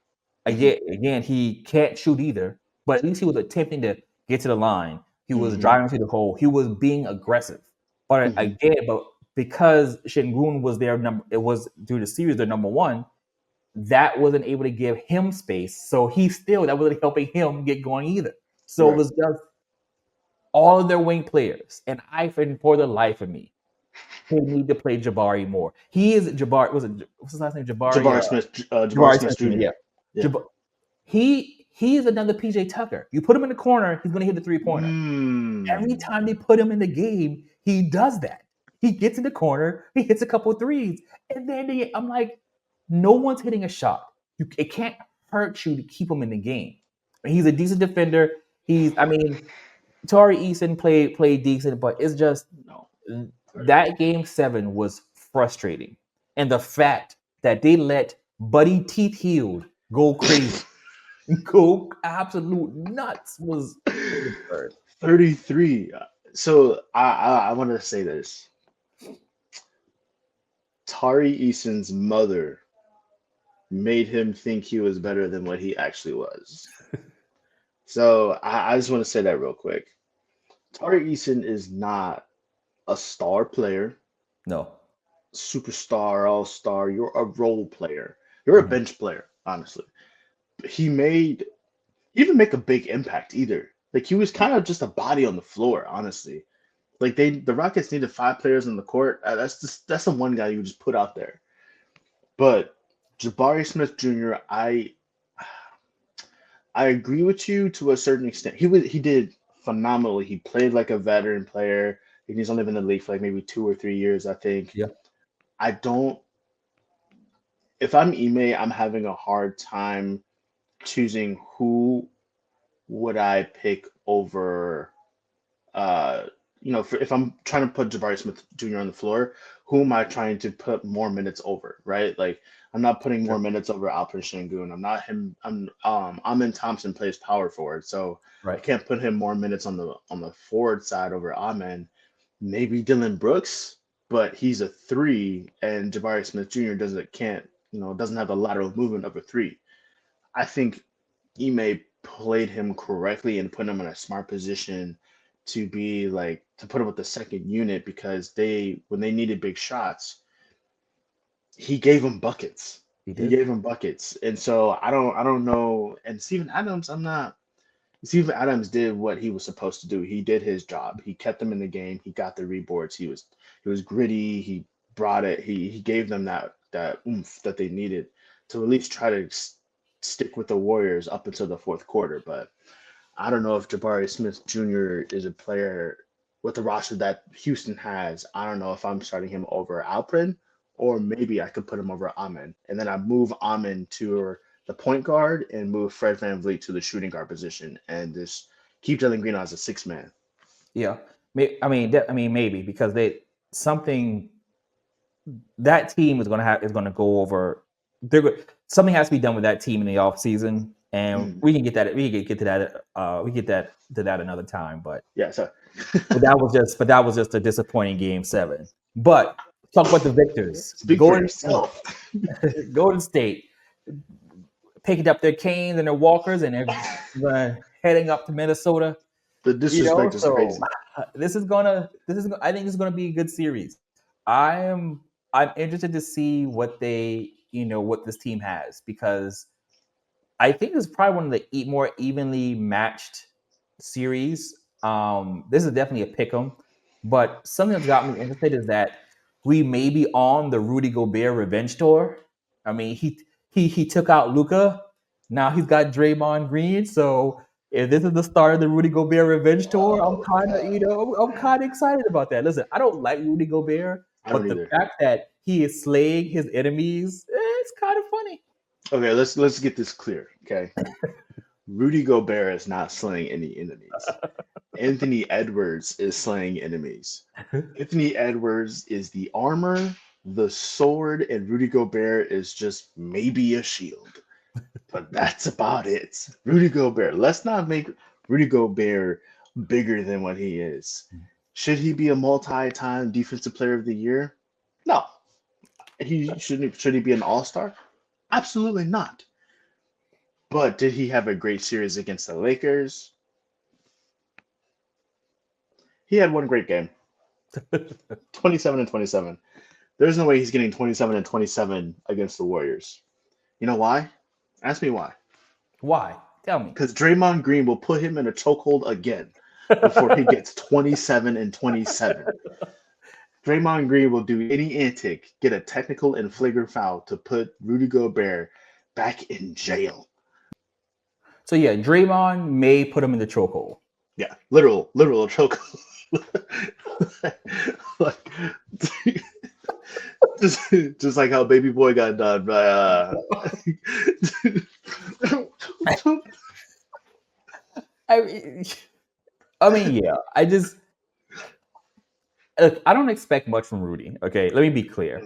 Hmm. Again, he can't shoot either, but at least he was attempting to get to the line. He was Hmm. driving to the hole. He was being aggressive. Hmm. But because Shingun was their number, it was through the series their number one. That wasn't able to give him space. So that wasn't helping him get going either. So it Right. was just all of their wing players, and for the life of me, they need to play Jabari more. He is Jabari. What's his last name? Jabari. Jabari Smith. Jabari Jabari Smith Smith. Jr. Yeah. Yeah. Jab- he is another PJ Tucker. You put him in the corner, he's going to hit the 3 pointer. Every Mm. time they put him in the game, he does that. He gets in the corner, he hits a couple of threes, and then I'm like, no one's hitting a shot. It can't hurt you to keep him in the game. He's a decent defender. I mean, Tari Eason played decent, but it's just No. that game 7 was frustrating, and the fact that they let Buddy Teeth Healed go crazy. go absolute nuts was absurd. 33. So I want to say this. Tari Eason's mother made him think he was better than what he actually was. So I just want to say that real quick. Tari Eason is not a star player, No. superstar, all star. You're a role player. You're a Mhm. bench player, honestly. He didn't make a big impact either. Like he was kind of just a body on the floor, honestly. Like the Rockets needed 5 players on the court. That's the one guy you just put out there. But Jabari Smith Jr., I agree with you to a certain extent. He did phenomenally. He played like a veteran player. He's only been in the league for like maybe 2 or 3 years, I think. Yeah. I don't. If I'm Ime, I'm having a hard time choosing who would I pick over. Uh, if I'm trying to put Jabari Smith Jr. on the floor, who am I trying to put more minutes over? Right? Like I'm not putting more Sure. minutes over Alperen Sengun. I'm not him. Amin Thompson plays power forward, so I Right. can't put him more minutes on the forward side over Amin. Maybe Dylan Brooks, but he's a three, and Jabari Smith Jr. doesn't have a lateral movement of a three. I think Ime played him correctly and put him in a smart position to be like to put him with the second unit because they when they needed big shots, he gave them buckets. He He did. gave them buckets. And so I don't know. And Steven Adams did what he was supposed to do. He did his job. He kept them in the game. He got the reboards. He was gritty. He brought it. He gave them that oomph that they needed to at least try to stick with the Warriors up until the fourth quarter. But I don't know if Jabari Smith Jr. is a player with the roster that Houston has. I don't know if I'm starting him over Alprin or maybe I could put him over Amin. And then I move Amin to the point guard and move Fred Van Vliet to the shooting guard position and just keep Jalen Green as a six man. Yeah. I mean, maybe because they something that team is going to go over. Something has to be done with that team in the off season, and Mm. we can get that. We can get to that. We get that to that another time. Yeah, so But that was just a disappointing game 7. But talk about the victors. speak for yourself. Golden State picking up their canes and their walkers and they're heading up to Minnesota. The You know, disrespect is so crazy. I think this is gonna be a good series. I'm interested to see what what this team has because I think this is probably one of the more evenly matched series. This is definitely a pick 'em, but something that's got me interested is that we may be on the Rudy Gobert revenge tour. I mean, he took out Luca. Now he's got Draymond Green. So if this is the start of the Rudy Gobert revenge tour, Oh God, I'm kind of excited about that. Listen, I don't like Rudy Gobert, I don't but the either. fact that he is slaying his enemies, it's kind of funny. Okay, let's get this clear. Okay, Rudy Gobert is not slaying any enemies. Anthony Edwards is slaying enemies. Anthony Edwards is the armor, the sword, and Rudy Gobert is just maybe a shield. But that's about it. Rudy Gobert. Let's not make Rudy Gobert bigger than what he is. Should he be a multi-time defensive player of the year? No. He shouldn't should he be an all-star? Absolutely not. But did he have a great series against the Lakers? He had one great game. 27 and 27. There's no way he's getting 27 and 27 against the Warriors. You know why? Ask me why. Why? Tell me. Because Draymond Green will put him in a chokehold again before he gets 27 and 27. Draymond Green will do any antic, get a technical and flagrant foul to put Rudy Gobert back in jail. So yeah, Draymond may put him in the chokehold. Yeah, literal chokehold. like, just like how Baby Boy got done by I, I mean, yeah. Look, I don't expect much from Rudy. Okay, let me be clear.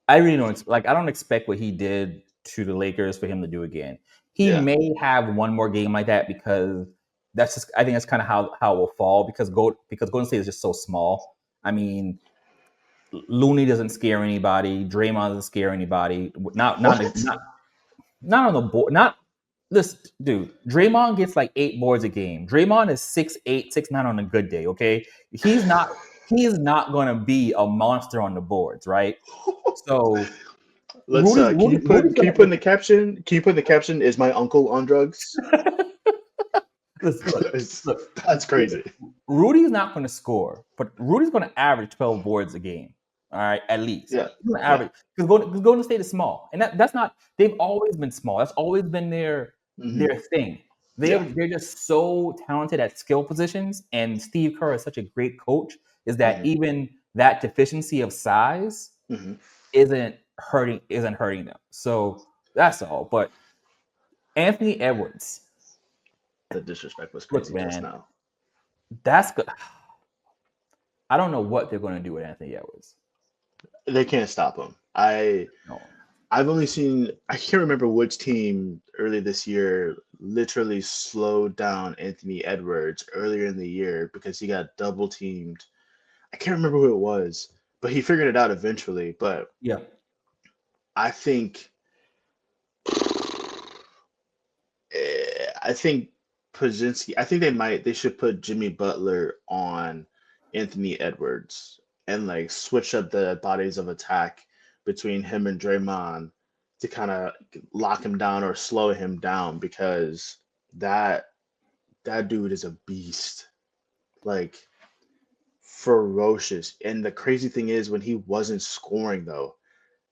I really don't like. I don't expect what he did to the Lakers for him to do again. he Yeah. may have one more game like that because that's just I think that's kind of how it will fall because Golden State is just so small. I mean, Looney doesn't scare anybody. Draymond doesn't scare anybody. What? Not on the board. Not listen, dude. Draymond gets like 8 boards a game. Draymond is 6'8", 6'9" on a good day. Okay, he's not. He is not going to be a monster on the boards, right? So Let's Rudy's can gonna you put in the caption? Can you put in the caption? Is my uncle on drugs? listen, Because look. that's crazy. Rudy's not going to score, but Rudy's going to average 12 boards a game. All right, at least. Yeah. He's going to Yeah. average because Golden State is small, and that's not. They've always been small. That's always been Hmm. their thing. Yeah. They're just so talented at skill positions, and Steve Kerr is such a great coach. Is that Hmm. even that deficiency of size Hmm. isn't hurting them? So that's all. But Anthony Edwards, The disrespect was look, crazy just man, now. that's good. I don't know what they're going to do with Anthony Edwards. They can't stop him. No. I've only seen I can't remember which team early this year literally slowed down Anthony Edwards earlier in the year because he got double teamed. I can't remember who it was, but he figured it out eventually. But Yeah. I think I think Pajinski. I think they should put Jimmy Butler on Anthony Edwards and like switch up the bodies of attack between him and Draymond to kind of lock him down or slow him down because that that dude is a beast, like ferocious. And the crazy thing is when he wasn't scoring though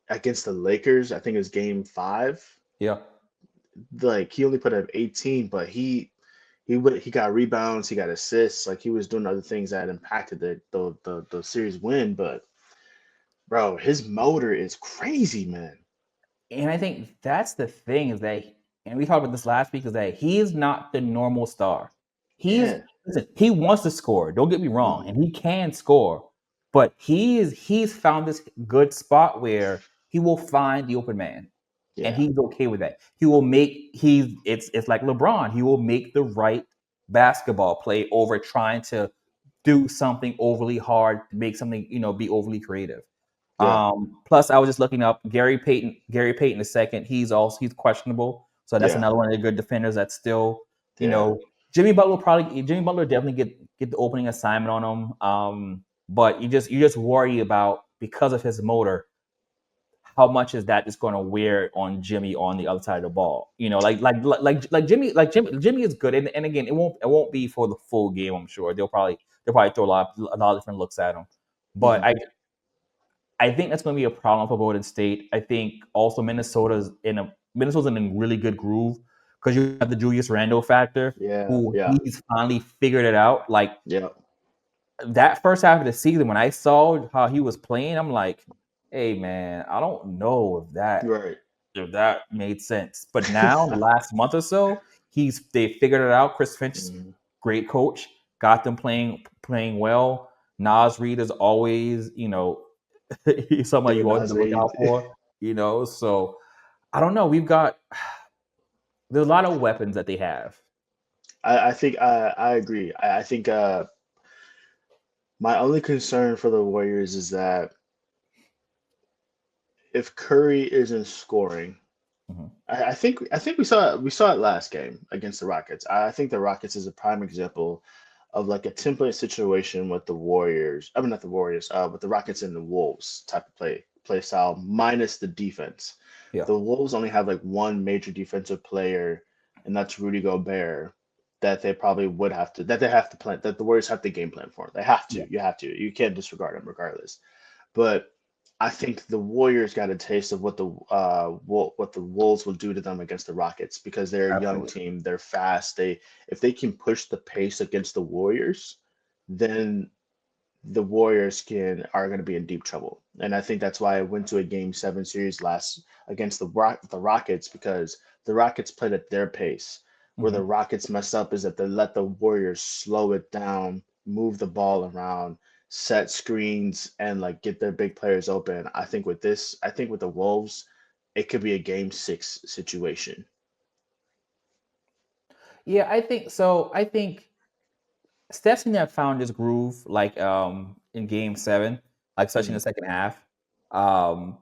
against the Lakers, I think it was Game 5. Yeah. Like he only put up 18, but he got rebounds, he got assists, like he was doing other things that impacted the series win. But bro, his motor is crazy, man. And I think that's the thing is that, and we talked about this last week, is that he is not the normal star. He's Yeah. listen, he wants to score. Don't get me wrong, Hmm. and he can score, but he's found this good spot where he will find the open man, and Yeah. he's okay with that. He will make it's like LeBron. He will make the right basketball play over trying to do something overly hard, make something be overly creative. Yeah. Plus, I was just looking up Gary Payton. Gary Payton II. He's questionable, so that's Yeah. another one of the good defenders. That's still, you Yeah. know, Jimmy Butler definitely get the opening assignment on him. But you just worry about because of his motor, how much is that just going to wear on Jimmy on the other side of the ball? Jimmy is good, and again, it won't be for the full game. I'm sure they'll probably throw a lot of different looks at him, but Hmm. I think that's going to be a problem for Golden State. I think also Minnesota's in a really good groove because you have the Julius Randle factor, Yeah. who Yeah. he's finally figured it out. Like Yeah. that first half of the season, when I saw how he was playing, I'm like, hey man, I don't know Right. if that made sense. But now, the last month or so, they figured it out. Chris Finch, Hmm. great coach, got them playing well. Nas Reed is always, he's somebody Yo, you always have Nas to look Reed. out for. So I don't know. There's a lot of weapons that they have. I think I agree. I think my only concern for the Warriors is that if Curry isn't scoring, Mhm. I think we saw it last game against the Rockets. I think the Rockets is a prime example of like a template situation with the Warriors. I mean not the Warriors, with the Rockets and the Wolves type of play style minus the defense. Yeah, The Wolves only have like one major defensive player, and that's Rudy Gobert. That they have to plan that the Warriors have to game plan for. They have yeah, to. You have to. You can't disregard them regardless. But I think the Warriors got a taste of what the Wolves will do to them against the Rockets because they're a young absolutely. team. They're fast. If they can push the pace against the Warriors, then the Warriors can are going to be in deep trouble. And I think that's why I went to a Game 7 series last against the Rockets because the Rockets played at their pace. Where the Hmm. Rockets mess up is that they let the Warriors slow it down, move the ball around, set screens, and like get their big players open. I think with the Wolves, it could be a Game 6 situation. Yeah, I think so. I think Steph seemed to have found his groove, like in Game 7, like especially in the Mhm. second half. Um,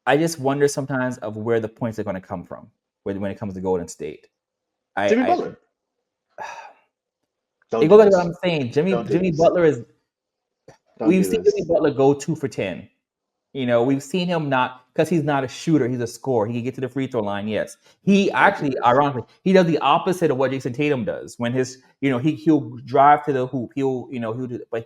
I just wonder sometimes of where the points are going to come from when it comes to Golden State. Jimmy I Butler. Don't it do goes back to what this. I'm saying. Jimmy Don't do Jimmy this. Butler is Don't we've do seen Jimmy this. Butler go 2 for 10. We've seen him not because he's not a shooter, he's a scorer. He can get to the free throw line, yes. He Don't do actually, this. ironically, he does the opposite of what Jason Tatum does. When he'll drive to the hoop, he'll do, but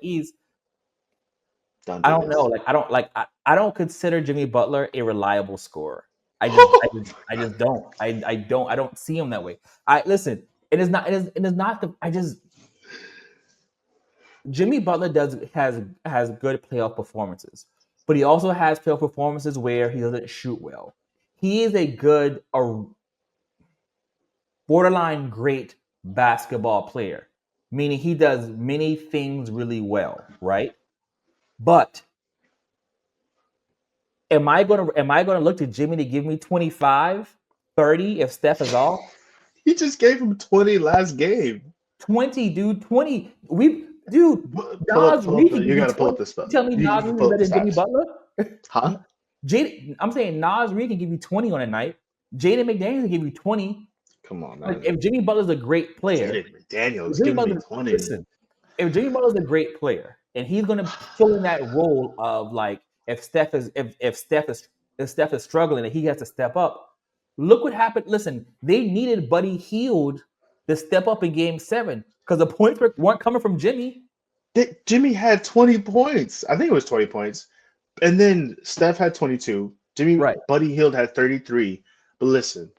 Don't I do don't know, this. like I don't consider Jimmy Butler a reliable scorer. I just don't. I don't see him that way. I listen. It is not the. I just Jimmy Butler has good playoff performances, but he also has playoff performances where he doesn't shoot well. He is a borderline great basketball player, meaning he does many things really well, right? But am I gonna look to Jimmy to give me 25, 30 if Steph is off? He just gave him 20 last game. 20, dude, 20. Dude, Pull up, Nas pull up Reed the. can You give you gotta pull 20. up this You stuff. tell me You Nas can Reed is pull up better the than Jimmy stats. Butler? Huh? I'm saying Nas Reed can give you 20 on a night. Jaden McDaniels can give you 20. Come on, Like man. if Jimmy Butler's a great player, Jaden McDaniels if Jimmy giving me Butler 20. listen, if Jimmy Butler's a great player and he's gonna fill in that role of like if Steph is struggling and he has to step up, look what happened. Listen, they needed Buddy Hield to step up in game 7 because the points weren't coming from Jimmy. Jimmy had 20 points. I think it was 20 points. And then Steph had 22. Right. Buddy Hield had 33. But listen,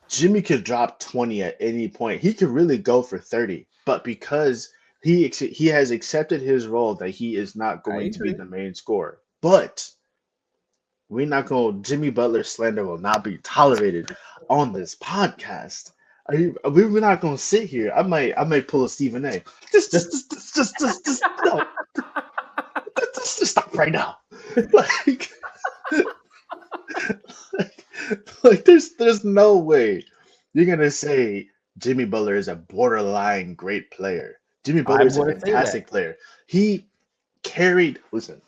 Jimmy could drop 20 at any point. He could really go for 30. But because he has accepted his role that he is not I going to be agree. the main scorer. But we're not going Jimmy Butler slander will not be tolerated on this podcast. We're not going to sit here. I might pull a Stephen A. No, just stop right now. Like, like, there's no way you're gonna say Jimmy Butler is a borderline great player. Jimmy Butler I'm is a going to say that. fantastic player. He listen,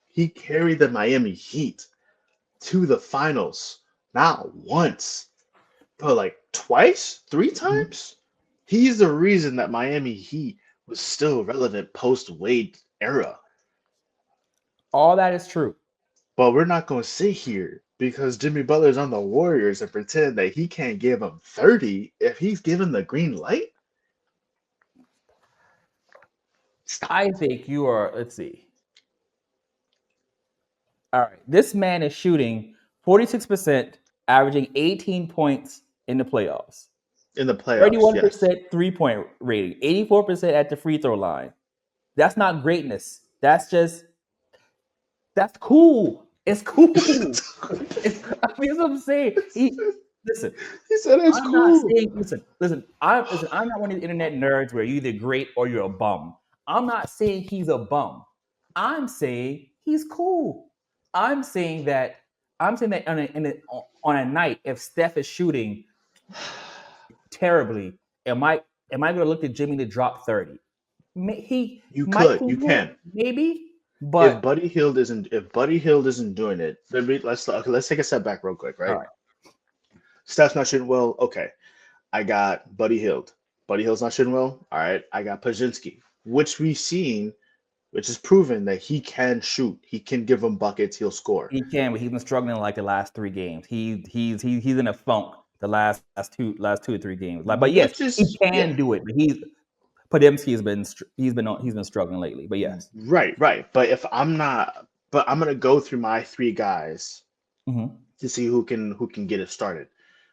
he carried the Miami Heat to the finals, not once, but like twice, three Mhm. times. He's the reason that Miami Heat was still relevant post Wade era. All that is true. But we're not going to sit here because Jimmy Butler's on the Warriors and pretend that he can't give them 30 if he's given the green light. Stop I it. think you are. Let's see. All right. This man is shooting 46%, averaging 18 points in the playoffs. In the playoffs, yes. 31% 3-point rating, 84% at the free throw line. That's not greatness. That's cool. It's cool. I mean, that's what I'm saying. Listen, He said it's I'm not cool. saying, I'm not one of these internet nerds where you're either great or you're a bum. I'm not saying he's a bum. I'm saying he's cool. I'm saying that on a night, if Steph is shooting terribly, am I going to look at Jimmy to drop 30? He You might could, can you do it, can. maybe, but If Buddy Hield isn't doing it, let's take a step back real quick, all right? right. Steph's not shooting well. Okay, I got Buddy Hield. Buddy Hield's not shooting well. All right, I got Pajinski, which is proven that he can shoot. He can give them buckets. He'll score. He can, but he's been struggling like the last 3 games. He's in a funk the last 2 or 3 games. Like, but yes, Which he is can yeah, do it. But Podemski he's been struggling lately. But yes. right. But I'm gonna go through my three guys Hmm. to see who can get it started.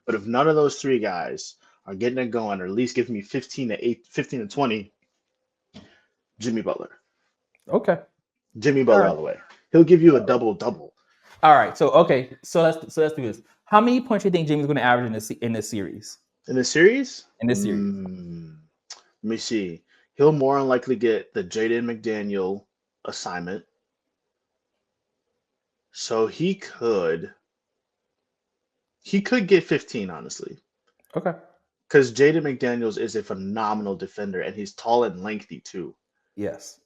But if none of those three guys are getting it going, or at least giving me 15 to 20, Jimmy Butler. Okay. Jimmy All Butler right. all the way. He'll give you a double double All right. So okay. So let's do this. How many points do you think Jimmy's going to average in this series? in the series. In this series. Let me see. He'll more than likely get the Jaden McDaniel assignment, so he could get 15. Honestly, Okay. because Jaden McDaniels is a phenomenal defender and he's tall and lengthy too. Yes.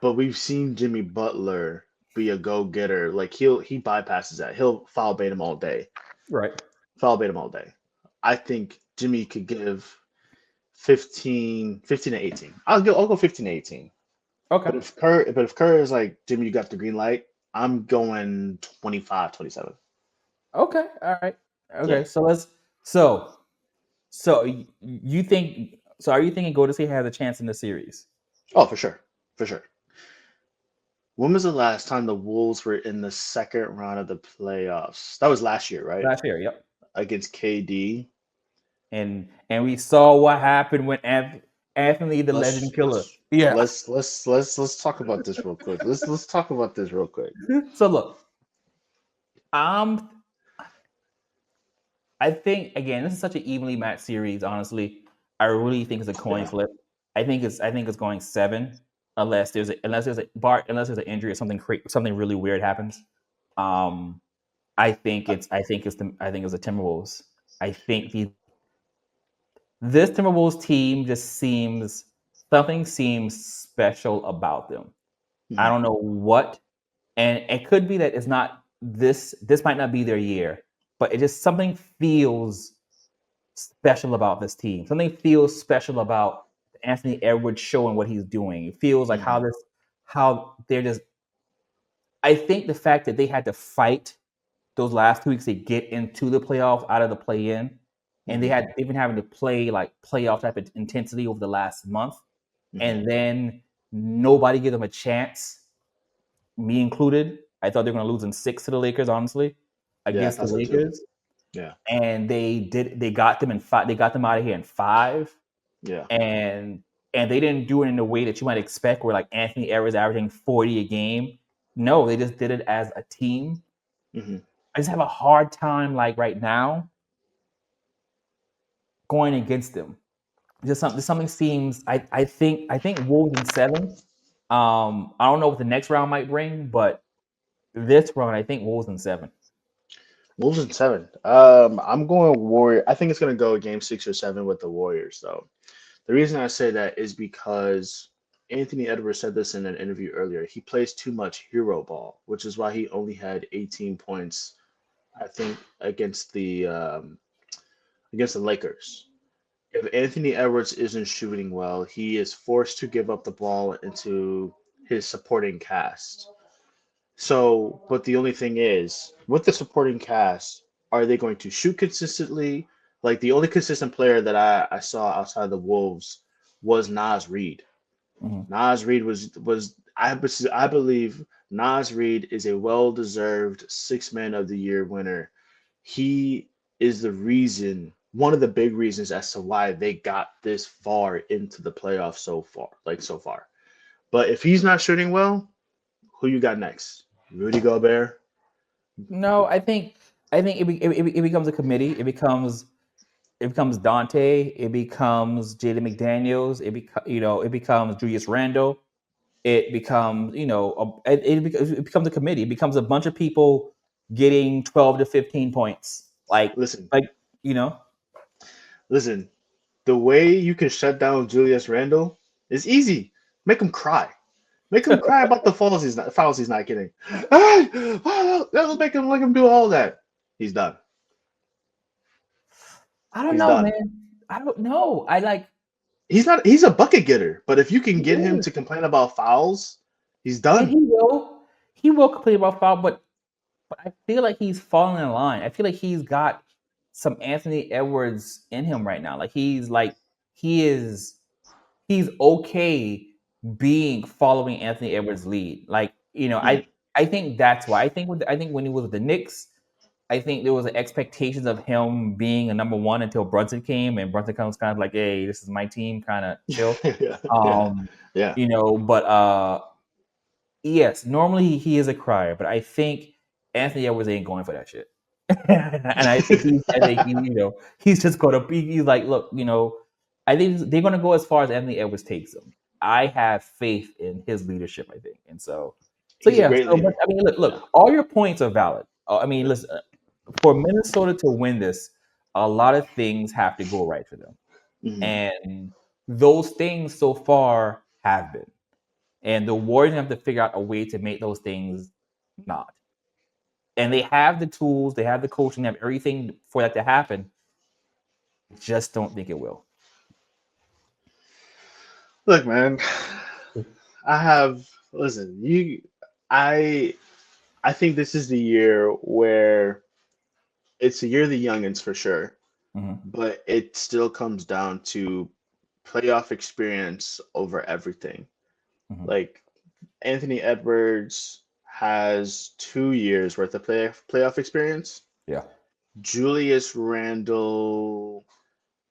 But we've seen Jimmy Butler be a go getter. Like he bypasses that. He'll foul bait him all day. Right. Foul bait him all day. I think Jimmy could give 15 to 18. I'll go 15 to 18. Okay. But if Kerr is like, Jimmy, you got the green light, I'm going 25, 27. Okay. All right. Yeah. Okay. So let's. So you think? So are you thinking Golden State has a chance in the series Oh, for sure. For sure. When was the last time the Wolves were in the second round of the playoffs? That was last year, right? last year? Yep. Against KD. And we saw what happened when Anthony the Let's Legend Killer. let's Yeah. let's talk about this real quick. Let's talk about this real quick. So look, um, I think again this is such an evenly matched series. Honestly, I really think it's a coin Yeah. flip. I think it's going 7 unless there's an injury or something really weird happens. Um, I think it's the Timberwolves. I think this Timberwolves team just seems special about them. I Mhm, don't know what, and it could be that it's not this. This might not be their year, but it just something feels special about this team. Something feels special about Anthony Edwards showing what he's doing. It feels like mhm, how they're just. I think the fact that they had to fight those last 2 weeks to get into the playoffs out of the play in, and mhm, they've been having to play like playoff type of intensity over the last month, mhm. and then nobody gave them a chance, me included. I thought they were going to lose in 6 to the Lakers, honestly, Yeah, I against the thought so too. Lakers, Yeah, and they did. They got them in 5. They got them out of here in 5, yeah. and they didn't do it in a way that you might expect, where like Anthony Edwards averaging 40 a game. No, they just did it as a team. Hmm. I just have a hard time, like right now, going against them. Something seems. I think Wolves in 7. I don't know what the next round might bring, but this round I think Wolves in 7. Wolves in 7. I'm going Warrior. I think it's gonna go game 6 or 7 with the Warriors, though. The reason I say that is because Anthony Edwards said this in an interview earlier. He plays too much hero ball, which is why he only had 18 points, I think, against the Lakers. If Anthony Edwards isn't shooting well, he is forced to give up the ball into his supporting cast. So, but the only thing is, with the supporting cast, are they going to shoot consistently? Like the only consistent player that I saw outside the Wolves was Nas Reed. Mhm. Nas Reed I believe Nas Reed is a well-deserved Six-Man of the Year winner. He is one of the big reasons as to why they got this far into the playoffs so far. But if he's not shooting well, who you got next? Rudy Gobert? No, I think it becomes a committee. It becomes Dante. It becomes Jaden McDaniels. It becomes Julius Randle. It becomes it becomes a committee. It becomes a bunch of people getting 12 to 15 points. Listen, Like you know. listen. The way you can shut down Julius Randle is easy. Make him cry. Make him cry about the fouls he's not getting. That'll make him do all that. He's done. I don't He's know, done. man. I don't know. I like. He's a bucket getter, but if you can He get him is, to complain about fouls, he's and done. he will complain about foul, but I feel like he's falling in line. I feel like he's got some Anthony Edwards in him right now. He is he's okay being following Anthony Edwards' lead. Mhm. I think that's why. I think when he was with the Knicks, I think there was an expectations of him being a number one until Brunson came, and Brunson comes kind of like, hey, this is my team, kind of chill. Yeah, yeah, Um, yeah. but yes, normally he is a crier, but I think Anthony Edwards ain't going for that shit. And he's just gonna be. He's like, look, I think they're gonna go as far as Anthony Edwards takes them. I have faith in his leadership. I think, and so He's a yeah. great So, but leader. I mean, look, Yeah, all your points are valid. I mean, yeah. listen, for Minnesota to win this, a lot of things have to go right for them. Mhm. And those things so far have been. And the Warriors have to figure out a way to make those things not. And they have the tools, they have the coaching, they have everything for that to happen. Just don't think it will. Look, man, I have listen, I I think this is the year where it's the year of the youngins for sure, Mhm, but it still comes down to playoff experience over everything. mhm. Like Anthony Edwards has 2 years worth of playoff experience. Yeah. Julius Randle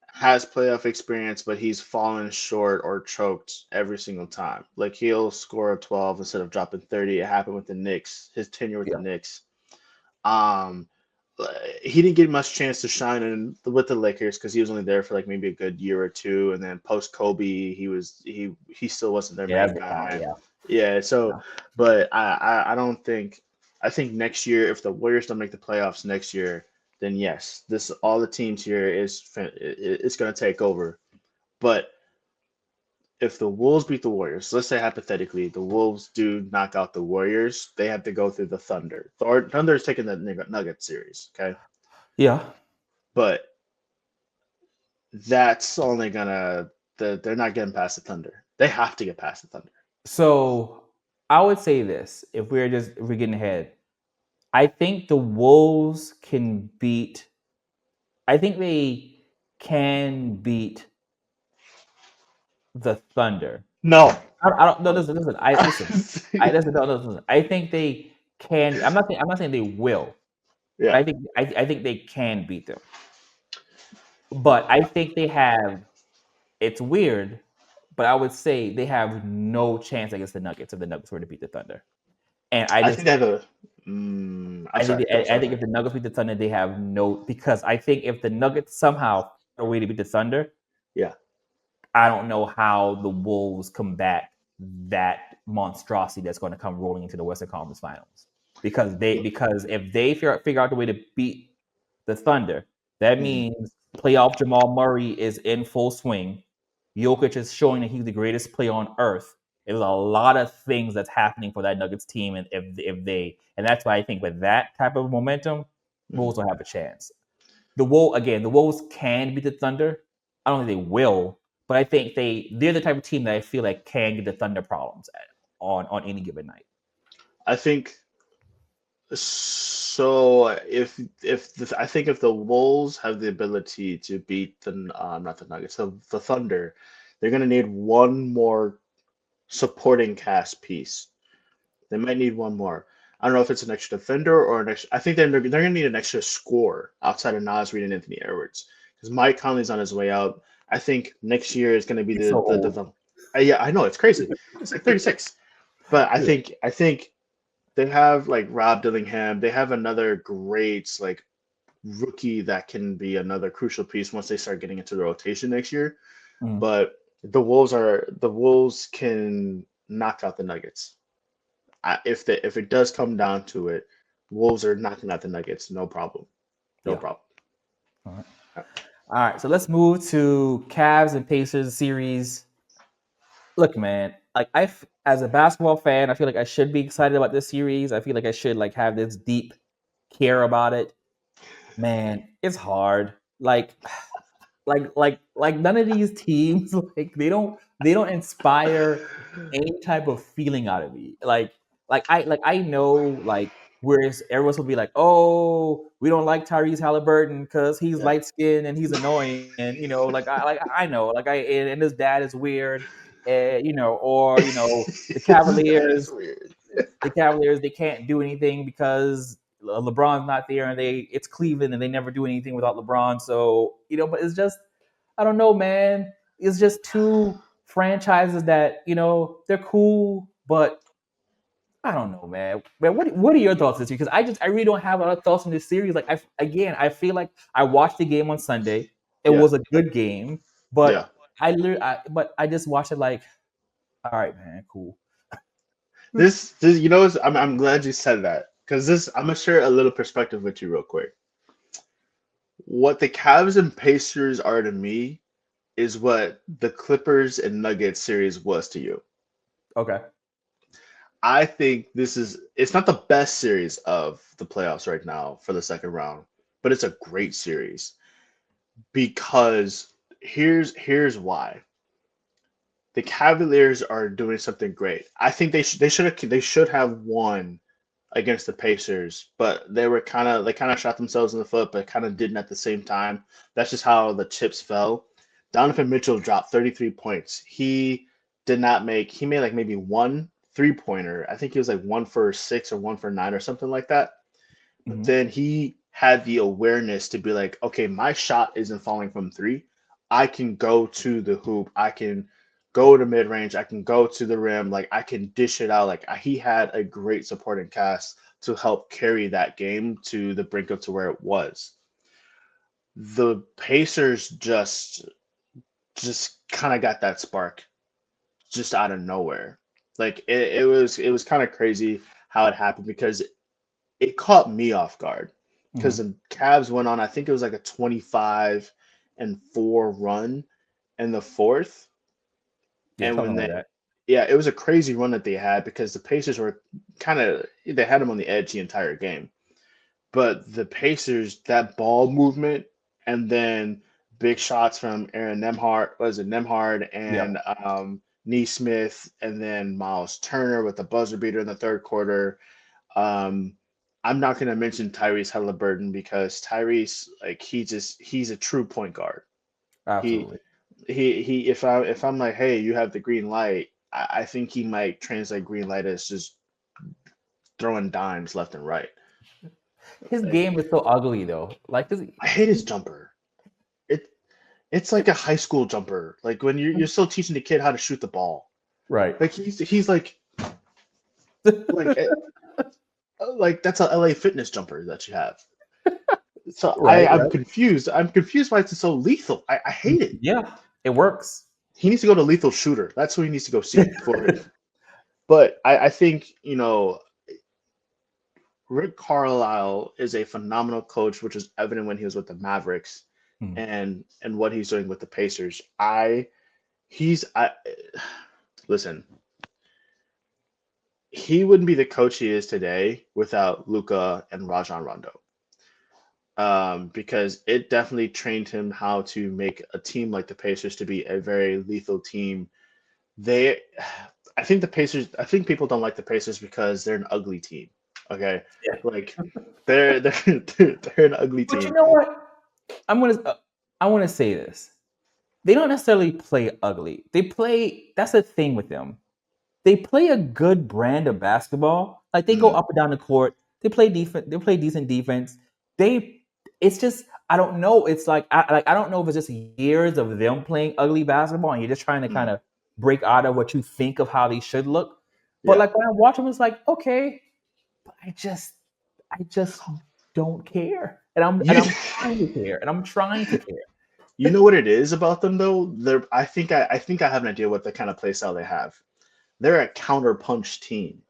has playoff experience, but he's fallen short or choked every single time. Like he'll score a 12 instead of dropping 30. It happened with the Knicks, his tenure with the Yeah. Knicks. Um, he didn't get much chance to shine with the Lakers because he was only there for like maybe a good year or two, and then post Kobe, he still wasn't their Yeah, main that's a time. guy. Yeah. Yeah, so Yeah. but I don't think I think next year if the Warriors don't make the playoffs next year, then yes, this all the teams here it's going to take over. But if the Wolves beat the Warriors, let's say hypothetically the Wolves do knock out the Warriors, they have to go through the Thunder. Thunder is taking the Nugget series, okay? Yeah. But that's only gonna they're not getting past the Thunder. They have to get past the Thunder. So I would say this: if we're getting ahead, I think the Wolves can beat. I think they can beat the Thunder. No. I don't. No, listen. I listen. No, listen. I think they can. I'm not saying they will, but Yeah, I think they can beat them. But I think they have. It's weird, but I would say they have no chance against the Nuggets if the Nuggets were to beat the Thunder. And I think they have a. I'm sorry. Go. I Sorry. Go think if ahead. the Nuggets beat the Thunder, they have no because I think if the Nuggets somehow find a way to beat the Thunder, Yeah. I don't know how the Wolves combat that monstrosity that's going to come rolling into the Western Conference Finals. Because if they figure out the way to beat the Thunder, that Mhm. means playoff Jamal Murray is in full swing. Jokic is showing that he's the greatest player on earth. There's a lot of things that's happening for that Nuggets team, and and that's why I think with that type of momentum, Mhm. Wolves will have a chance. The Wolves can beat the Thunder. I don't think they will, but I think they're the type of team that I feel like can get the Thunder problems on any given night. I think so. I think if the Wolves have the ability to beat the not the Nuggets, the Thunder, they're gonna need one more supporting cast piece. They might need one more. I don't know if it's an extra defender or an extra. I think they're gonna need an extra scorer outside of Nas Reed and Anthony Edwards because Mike Conley's on his way out. I think next year is gonna be He's so old. the yeah, I know it's crazy. It's like 36, but I think they have like Rob Dillingham. They have another great like rookie that can be another crucial piece once they start getting into the rotation next year. Mhm. But the Wolves can knock out the Nuggets. If it does come down to it, Wolves are knocking out the Nuggets, no problem, no Yeah. problem. All right. All right. So let's move to Cavs and Pacers series. Look, man. As a basketball fan, I feel like I should be excited about this series. I feel like I should like have this deep care about it. Man, it's hard. Like none of these teams like they don't inspire any type of feeling out of me. Like I know like whereas everyone's will be like, oh, we don't like Tyrese Halliburton because he's Yeah, light skinned and he's annoying, and like I know like and his dad is weird, or that's Cavaliers weird. the Cavaliers they can't do anything because LeBron's not there, and it's Cleveland and they never do anything without LeBron. So but it's just I don't know, man. It's just two franchises that they're cool, but I don't know, man. Man, what are your thoughts this year? Because I really don't have a lot of thoughts on this series. Like I feel like I watched the game on Sunday. It Yeah, was a good game, but yeah. but I just watched it like, all right, man, cool. This I'm glad you said that because this I'm gonna share a little perspective with you real quick. What the Cavs and Pacers are to me is what the Clippers and Nuggets series was to you. Okay. I think it's not the best series of the playoffs right now for the second round, but it's a great series because here's why. The Cavaliers are doing something great. I think they should have won against the Pacers, but they kind of shot themselves in the foot, but kind of didn't at the same time. That's just how the chips fell. Donovan Mitchell dropped 33 points. He made like maybe one three-pointer. I think he was like 1 for 6 or 1 for 9 or something like that. But Hmm. then he had the awareness to be like, okay, my shot isn't falling from three. I can go to the hoop. I can go to mid range. I can go to the rim. Like I can dish it out. Like he had a great supporting cast to help carry that game to the brink of to where it was. The Pacers just kind of got that spark just out of nowhere. Like it was kind of crazy how it happened because it caught me off guard because Hmm. the Cavs went on, I think it was like a 25-4 run in the fourth. Yeah, And something when like they, that. yeah, it was a crazy run that they had because the Pacers were they had them on the edge the entire game. But the Pacers, that ball movement and then big shots from Aaron Nemhard, was it Nemhard Yeah. and Neesmith, and then Miles Turner with the buzzer beater in the third quarter. um, I'm not going to mention Tyrese Halliburton because Tyrese, like he's a true point guard. He Absolutely. he if I'm like, hey, you have the green light, I think he might translate green light as just throwing dimes left and right. His Like, game is so ugly though. Like this. I hate his jumper. It it's like a high school jumper. Like when you're still teaching the kid how to shoot the ball. Right. Like he's like like that's a LA Fitness jumper that you have. So Right. I'm Right. confused. I'm confused why it's so lethal. I hate it. Yeah. It works. He needs to go to Lethal Shooter. That's who he needs to go see for it. But I think, Rick Carlisle is a phenomenal coach, which was evident when he was with the Mavericks Mhm. and what he's doing with the Pacers. I listen, he wouldn't be the coach he is today without Luca and Rajon Rondo. Because it definitely trained him how to make a team like the Pacers to be a very lethal team. They, I think people don't like the Pacers because they're an ugly team. Okay, Yeah. like they're an ugly But you team. know what? I'm gonna. I want to say this. They don't necessarily play ugly. They play. That's the thing with them. They play a good brand of basketball. Like they go Mhm. up and down the court. They play defense. They play decent defense. They. It's just I don't know. It's like I don't know if it's just years of them playing ugly basketball and you're just trying to kind Mhm. of break out of what you think of how they should look. But Yeah. like when I watch them, it's like okay, but I just don't care, and You I'm trying to care, and I'm trying to care. you know what it is about them though? I think I have an idea what the kind of play style they have. They're a counter punch team.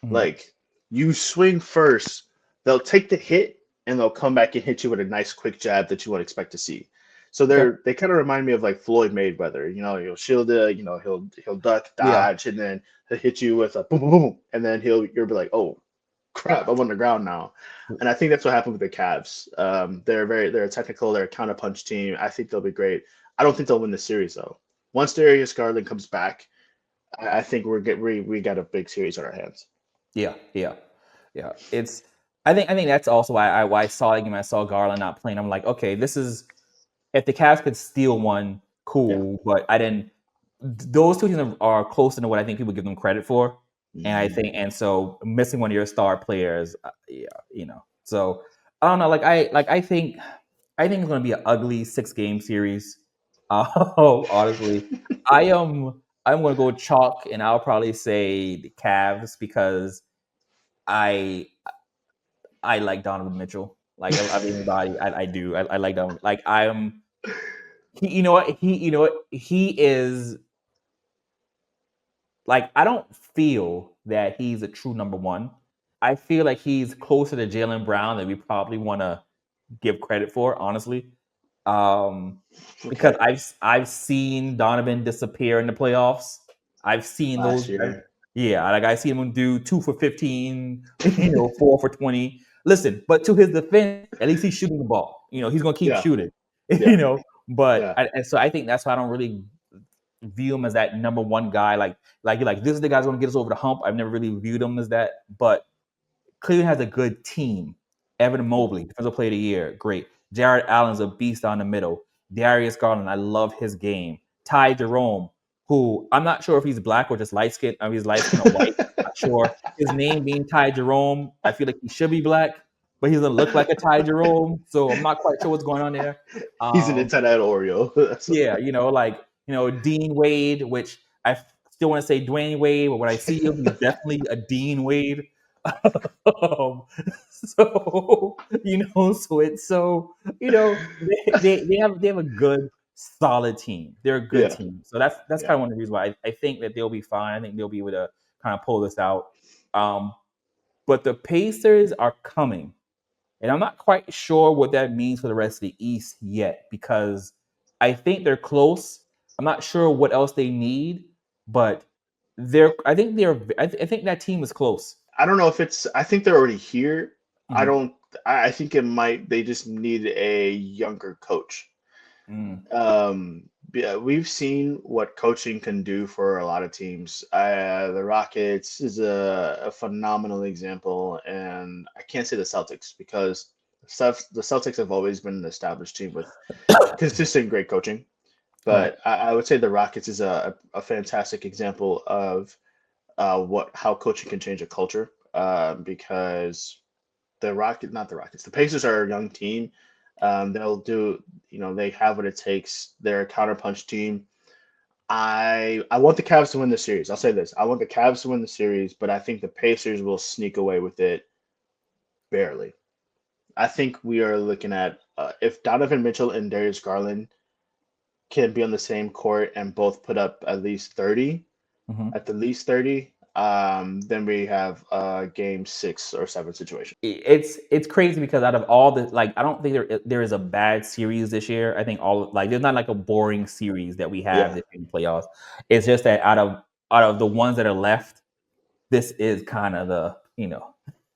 Mhm. Like you swing first, they'll take the hit and they'll come back and hit you with a nice quick jab that you won't expect to see. So Okay. they kind of remind me of like Floyd Mayweather. He'll shield it, he'll duck, Yeah. dodge, and then he'll hit you with a boom, boom, boom, and then you'll be like, oh crap, I'm on the ground now. And I think that's what happened with the Cavs. They're a technical, they're a counter punch team. I think they'll be great. I don't think they'll win the series though. Once Darius Garland comes back, I think we got a big series on our hands. Yeah. Yeah. Yeah. It's. I think that's also why I saw it when I saw Garland not playing. I'm like, okay, this is if the Cavs could steal one, Yeah. cool. But I didn't. Those two teams are closer to what I think people give them credit for, and I Mhm. think so missing one of your star players, yeah, So I don't know. I think it's going to be an ugly 6 game series. Honestly, I'm going to go chalk, and I'll probably say the Cavs because I I like Donovan Mitchell. Like of anybody, I do. I like Donovan. Like he, you know what he is like. I don't feel that he's a true number one. I feel like he's closer to Jalen Brown than we probably want to give credit for, honestly. Um, because Okay. I've seen Donovan disappear in the playoffs. I've seen Last those. year. Yeah, like I see him do 2 for 15, 4 for 20. Listen, but to his defense, at least he's shooting the ball. He's gonna keep Yeah. shooting. Yeah. But Yeah. and so I think that's why I don't really view him as that number one guy. Like you're like, this is the guy's gonna get us over the hump. I've never really viewed him as that, but Cleveland has a good team. Evan Mhm. Mobley, defensive player of the year, great. Jared Allen's a beast down the middle. Darius Garland, I love his game. Ty Jerome, who I'm not sure if he's black or just light skinned. I mean, he's light skinned or white. Not sure. His name being Ty Jerome, I feel like he should be black, but he doesn't look like a Ty Jerome. So I'm not quite sure what's going on there. He's an Um, inside out Oreo. That's yeah, Dean Wade, which I still want to say Dwayne Wade, but when I see him, he's definitely a Dean Wade. um, so it's they have a good solid team. They're a good yeah. team. So that's Yeah. kind of one of the reasons why I think that they'll be fine. I think they'll be able to kind of pull this out. Um, but the Pacers are coming. And I'm not quite sure what that means for the rest of the East yet because I think they're close. I'm not sure what else they need, but I think that team is close. I don't know if it's. I think they're already here. I Mhm. don't. I think it might. They just need a younger coach. Mm. Yeah, we've seen what coaching can do for a lot of teams. The Rockets is a phenomenal example, and I can't say the Celtics because the Celtics have always been an established team with consistent great coaching. Right. But I would say the Rockets is a fantastic example of how coaching can change a culture. Because not the Rockets, the Pacers are a young team. They'll do, they have what it takes. They're a counterpunch team. I want the Cavs to win the series. I'll say this: I want the Cavs to win the series, but I think the Pacers will sneak away with it barely. I think we are looking at if Donovan Mitchell and Darius Garland can be on the same court and both put up Mhm. at the least 30, then we have a game 6 or 7 situation. It's crazy because out of all the I don't think there is a bad series this year. I think all there's not like a boring series that we have Yeah. this in the playoffs. It's just that out of the ones that are left, this is kind of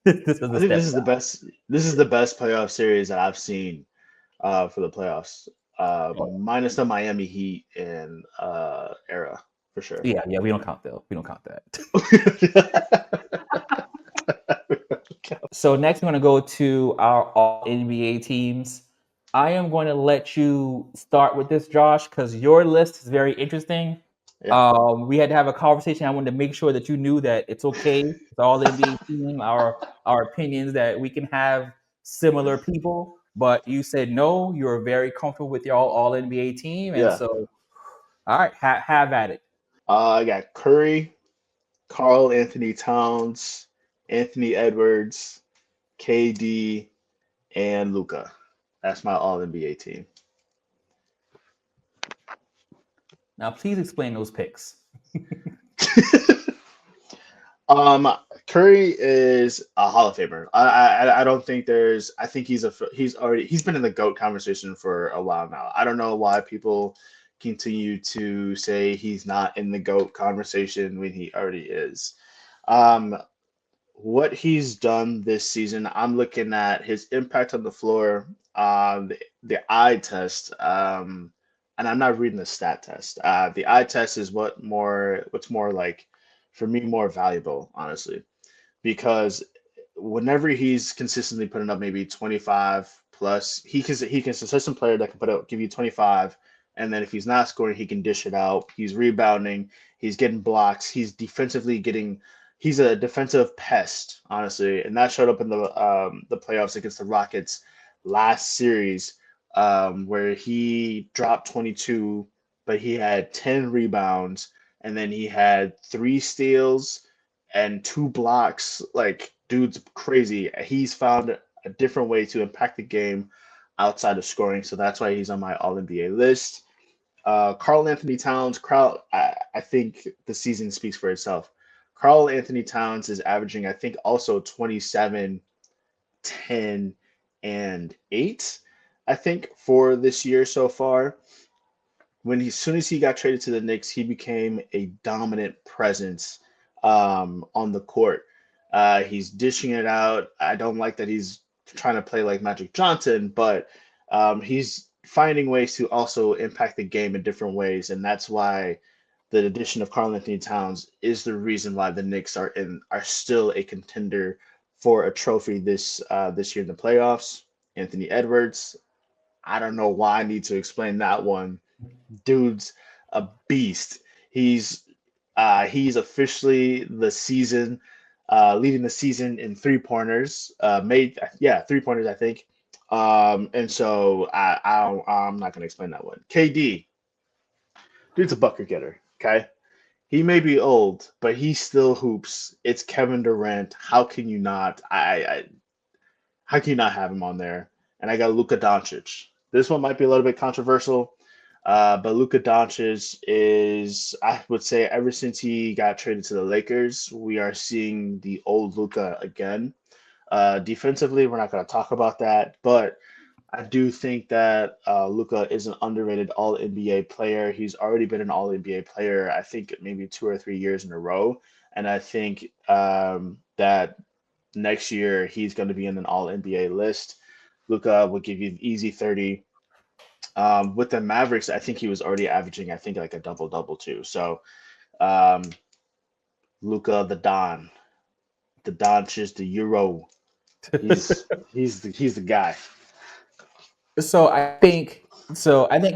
this is I the think step this is the best. This is the best playoff series that I've seen for the playoffs, down. minus the Miami Heat and era for sure. Yeah, we don't count though. We don't count that. So next, we're going to go to our all NBA teams. I am going to let you start with this, Josh, because your list is very interesting. Yeah. We had to have a conversation. I wanted to make sure that you knew that it's okay. It's all NBA team. Our opinions that we can have similar people, but you said no. You are very comfortable with your all NBA team, and Yeah. so all right, have at it. I got Curry, Carl Anthony Towns, Anthony Edwards, KD, and Luca. That's my All NBA team. Now, please explain those picks. Um, Curry is a Hall of Famer. I don't think there's. I think he's been in the GOAT conversation for a while now. I don't know why people continue to say he's not in the GOAT conversation when he already is. Um, what he's done this season, I'm looking at his impact on the floor, the eye test, and I'm not reading the stat test. The eye test is what's more like for me more valuable, honestly, because whenever he's consistently putting up maybe 25 plus, he's a consistent player that can give you 25, and then if he's not scoring, he can dish it out. He's rebounding, he's getting blocks, he's a defensive pest, honestly, and that showed up in the playoffs against the Rockets last series, where he dropped 22, but he had 10 rebounds, and then he had 3 steals and 2 blocks. Like, dude's crazy. He's found a different way to impact the game outside of scoring, so that's why he's on my All NBA list. Carl Anthony Towns, I think the season speaks for itself. Carl Anthony Towns is averaging, I think, also 27, 10, and 8. I think, for this year so far. When he, as soon as he got traded to the Knicks, he became a dominant presence on the court. He's dishing it out. I don't like that he's trying to play like Magic Johnson, but he's finding ways to also impact the game in different ways, and that's why the addition of Karl Anthony Towns is the reason why the Knicks are still a contender for a trophy this year in the playoffs. Anthony Edwards, I don't know why I need to explain that one. Dude's a beast. He's officially the season leading the season in 3 pointers. Made, yeah, 3 pointers, I think. And so I'm not gonna explain that one. KD, dude's a bucket getter. Okay, he may be old, but he still hoops. It's Kevin Durant. How can you not? How can you not have him on there? And I got Luka Doncic. This one might be a little bit controversial, but Luka Doncic is, I would say, ever since he got traded to the Lakers, we are seeing the old Luka again. Defensively, we're not going to talk about that, but I do think that Luka is an underrated All NBA player. He's already been an All NBA player, I think maybe 2 or 3 years in a row, and I think that next year he's going to be in an All NBA list. Luka will give you easy 30. With the Mavericks, I think he was already averaging, I think, like a double double too. So um, Luka the Doncic, the Euro. He's the guy. So I think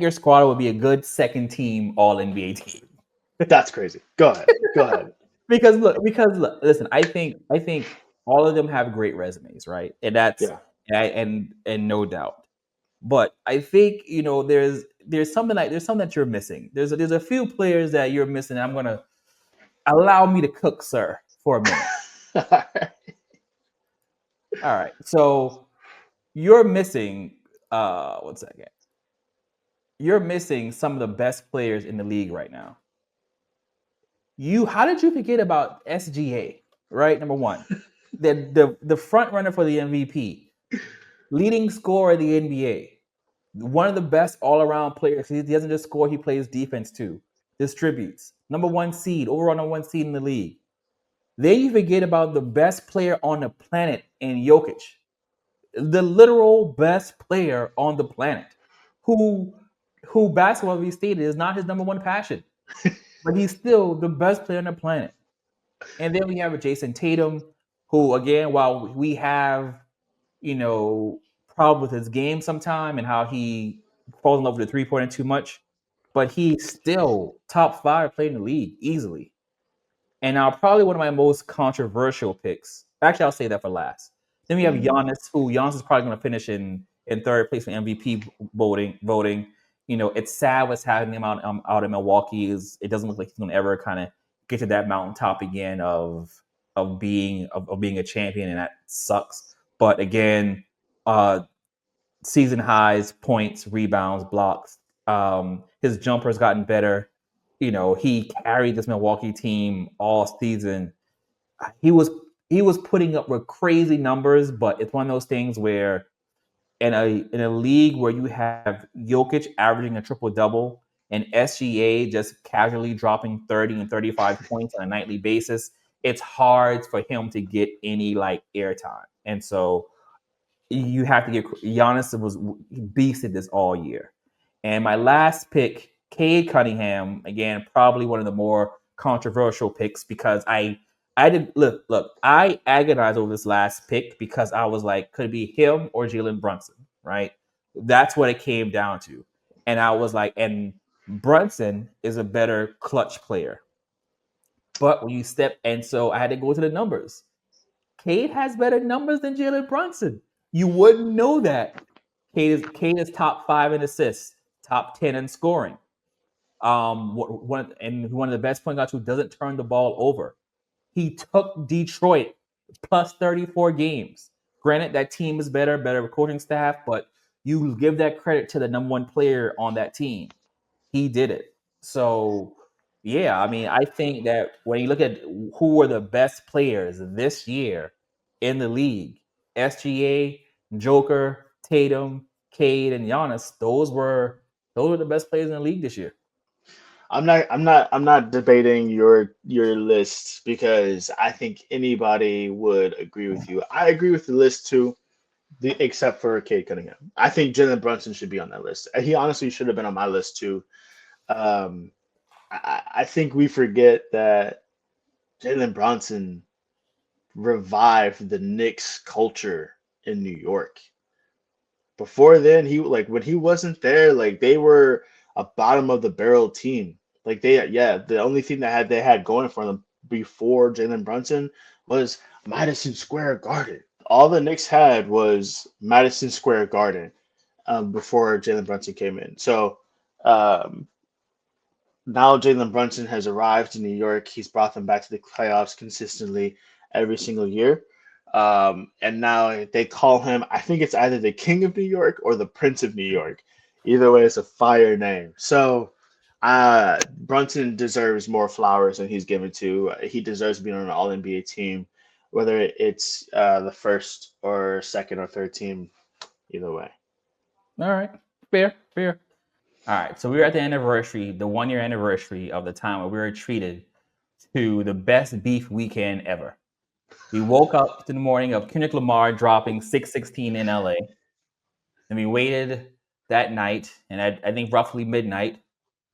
your squad would be a good second team All NBA team. That's crazy. Go ahead. Go ahead. Because look, listen, I think all of them have great resumes, right? And that's Yeah. and no doubt. But I think there's something that you're missing. There's a few players that you're missing. I'm gonna allow me to cook, sir, for a minute. All right. So you're missing one second. You're missing some of the best players in the league right now. How did you forget about SGA? Right, number one, the front runner for the MVP, leading scorer in the NBA, one of the best all around players. He doesn't just score; he plays defense too. Distributes. Number one seed, overall number one seed in the league. Then you forget about the best player on the planet in Jokic, the literal best player on the planet, who basketball, we stated, is not his number one passion, but he's still the best player on the planet. And then we have a Jason Tatum, who again, while we have you know problem with his game sometime and how he falls in love with the 3 pointer too much, but he's still top five player in the league easily. And now probably one of my most controversial picks. Actually, I'll say that for last. Then we have Mm. Giannis, who Giannis is probably going to finish in third place for MVP voting. It's sad what's happening out in Milwaukee. It doesn't look like he's going to ever kind of get to that mountaintop again of being a champion, and that sucks. But again, uh, season highs, points, rebounds, blocks. His jumper's gotten better. He carried this Milwaukee team all season. He was he was putting up with crazy numbers, but it's one of those things where in a league where you have Jokic averaging a triple double and SGA just casually dropping 30 and 35 points on a nightly basis, it's hard for him to get any like airtime. And so you have to get Giannis was beasted this all year. And my last pick, Cade Cunningham, again, probably one of the more controversial picks because I did look, I agonized over this last pick because I was like, could it be him or Jalen Brunson, right? That's what it came down to. And I was like, and Brunson is a better clutch player. But when you step, and so I had to go to the numbers. Cade has better numbers than Jalen Brunson. You wouldn't know that. Cade is top five in assists, top 10 in scoring. One of the best point guards who doesn't turn the ball over. He took Detroit plus 34 games. Granted, that team is better coaching staff, but you give that credit to the number one player on that team. He did it. So, yeah, I mean, I think that when you look at who were the best players this year in the league, SGA, Joker, Tatum, Cade and Giannis, those were the best players in the league this year. I'm not debating your list because I think anybody would agree with you. I agree with the list too, except for Cade Cunningham. I think Jalen Brunson should be on that list. He honestly should have been on my list too. Um, I think we forget that Jalen Brunson revived the Knicks culture in New York. Before then, he like when he wasn't there, like they were a bottom of the barrel team. Like the only thing they had going for them before Jalen Brunson was Madison Square Garden. All the Knicks had was Madison Square Garden before Jalen Brunson came in. So um, now Jalen Brunson has arrived in New York. He's brought them back to the playoffs consistently every single year. And now they call him, I think it's either the King of New York or the Prince of New York. Either way, it's a fire name. So Brunson deserves more flowers than he's given to. He deserves to be on an All NBA team, whether it's the first or second or third team. Either way. All right, fair, fair. All right, so we were at the anniversary, the 1 year anniversary of the time where we were treated to the best beef weekend ever. We woke up in the morning of Kendrick Lamar dropping 616 in LA. And we waited that night, and I think roughly midnight,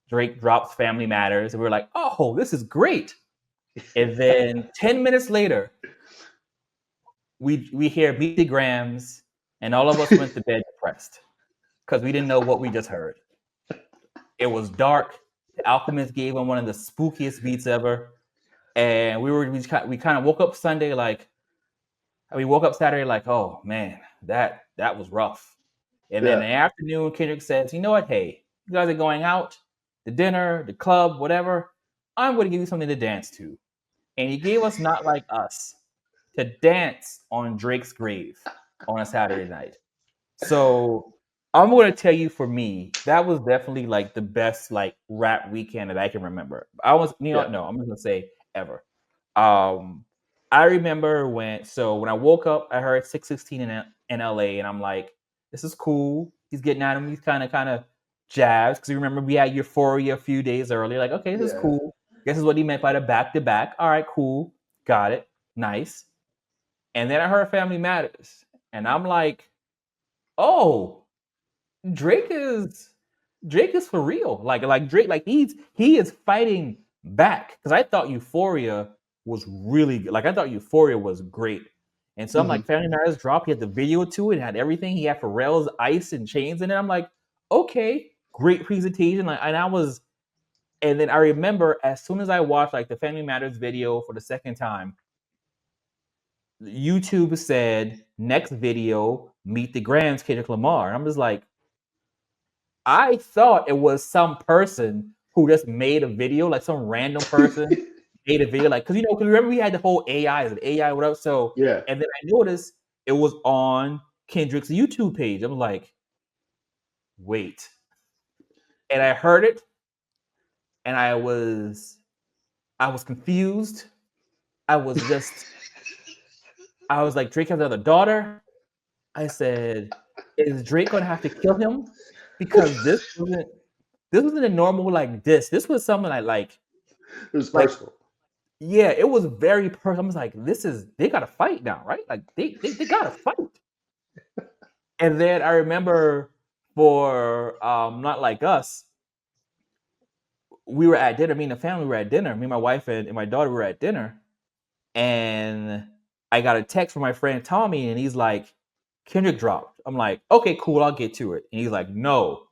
Drake drops Family Matters, and we were like, oh, this is great. And then 10 minutes later, we hear Beat the Grams, and all of us went to bed depressed because we didn't know what we just heard. It was dark. The Alchemist gave him one of the spookiest beats ever. And we kind of woke up Sunday like, we woke up Saturday like, oh man, that was rough. And then in Yeah. the afternoon, Kendrick says, you know what? Hey, you guys are going out, the dinner, the club, whatever. I'm going to give you something to dance to. And he gave us Not Like Us to dance on Drake's grave on a Saturday night. So I'm going to tell you, for me, that was definitely like the best like rap weekend that I can remember. I was, Yeah. no, I'm just gonna say ever. Um, I remember when I woke up, I heard 616 in LA, and I'm like, this is cool. He's getting at him. He's kind of jazzed because you remember we had Euphoria a few days earlier. Like, okay, this is Yeah. cool. This is what he meant by the back to back. All right, cool, got it, nice. And then I heard Family Matters, and I'm like, oh, Drake is Drake is for real. Like Drake, like he is fighting back. Because I thought Euphoria was really good. Like I thought Euphoria was great. And so I'm Hmm. like, Family Matters dropped. He had the video to it, it had everything. He had Pharrell's ice and chains in it. I'm like, okay, great presentation. Like, and then I remember as soon as I watched like the Family Matters video for the second time, YouTube said next video, Meet the Grams, Kendrick Lamar. And I'm just like, I thought it was some person who just made a video, like some random person made a video, like because remember we had the whole AI, is it AI, whatever. So, Yeah. and then I noticed it was on Kendrick's YouTube page. I'm like, wait, and I heard it, and I was confused. I was just, I was like, Drake has another daughter. I said, is Drake gonna have to kill him because this wasn't a normal like this. This was something It was like personal. yeah, it was very personal. I was like, they gotta fight now, right? Like they gotta fight. And then I remember for Not Like Us, we were at dinner, me and the family were at dinner. Me, and my wife and my daughter were at dinner, and I got a text from my friend Tommy, and he's like, Kendrick dropped. I'm like, okay, cool, I'll get to it. And he's like, no,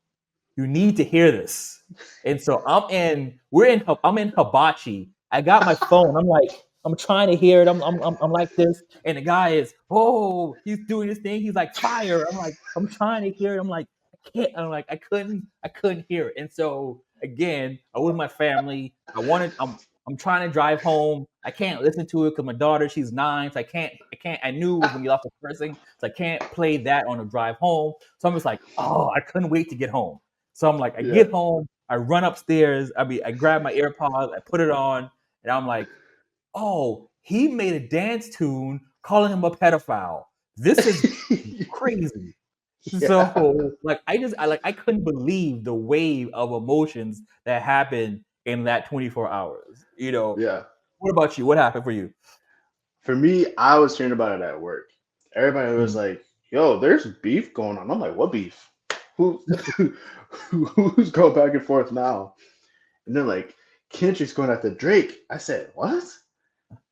you need to hear this. And so I'm in Hibachi. I got my phone. I'm like, I'm trying to hear it. I'm like this. And the guy is, oh, he's doing this thing. He's like fire. I'm like, I'm trying to hear it. I'm like, I can't. I'm like, I couldn't hear it. And so again, I was with my family. I'm trying to drive home. I can't listen to it because my daughter, she's 9, so I can't. I knew it was gonna be lots of cursing, so I can't play that on the drive home. So I'm just like, oh, I couldn't wait to get home. So I'm like, I Yeah. get home, I run upstairs. I grab my AirPods, I put it on, and I'm like, oh, he made a dance tune calling him a pedophile. This is crazy. Yeah. So like I couldn't believe the wave of emotions that happened in that 24 hours. Yeah. What about you? What happened for you? For me, I was hearing about it at work. Everybody was Mm. like, "Yo, there's beef going on." I'm like, "What beef? Who, who's going back and forth now?" And they're like, "Kendrick's going after Drake." I said, "What?"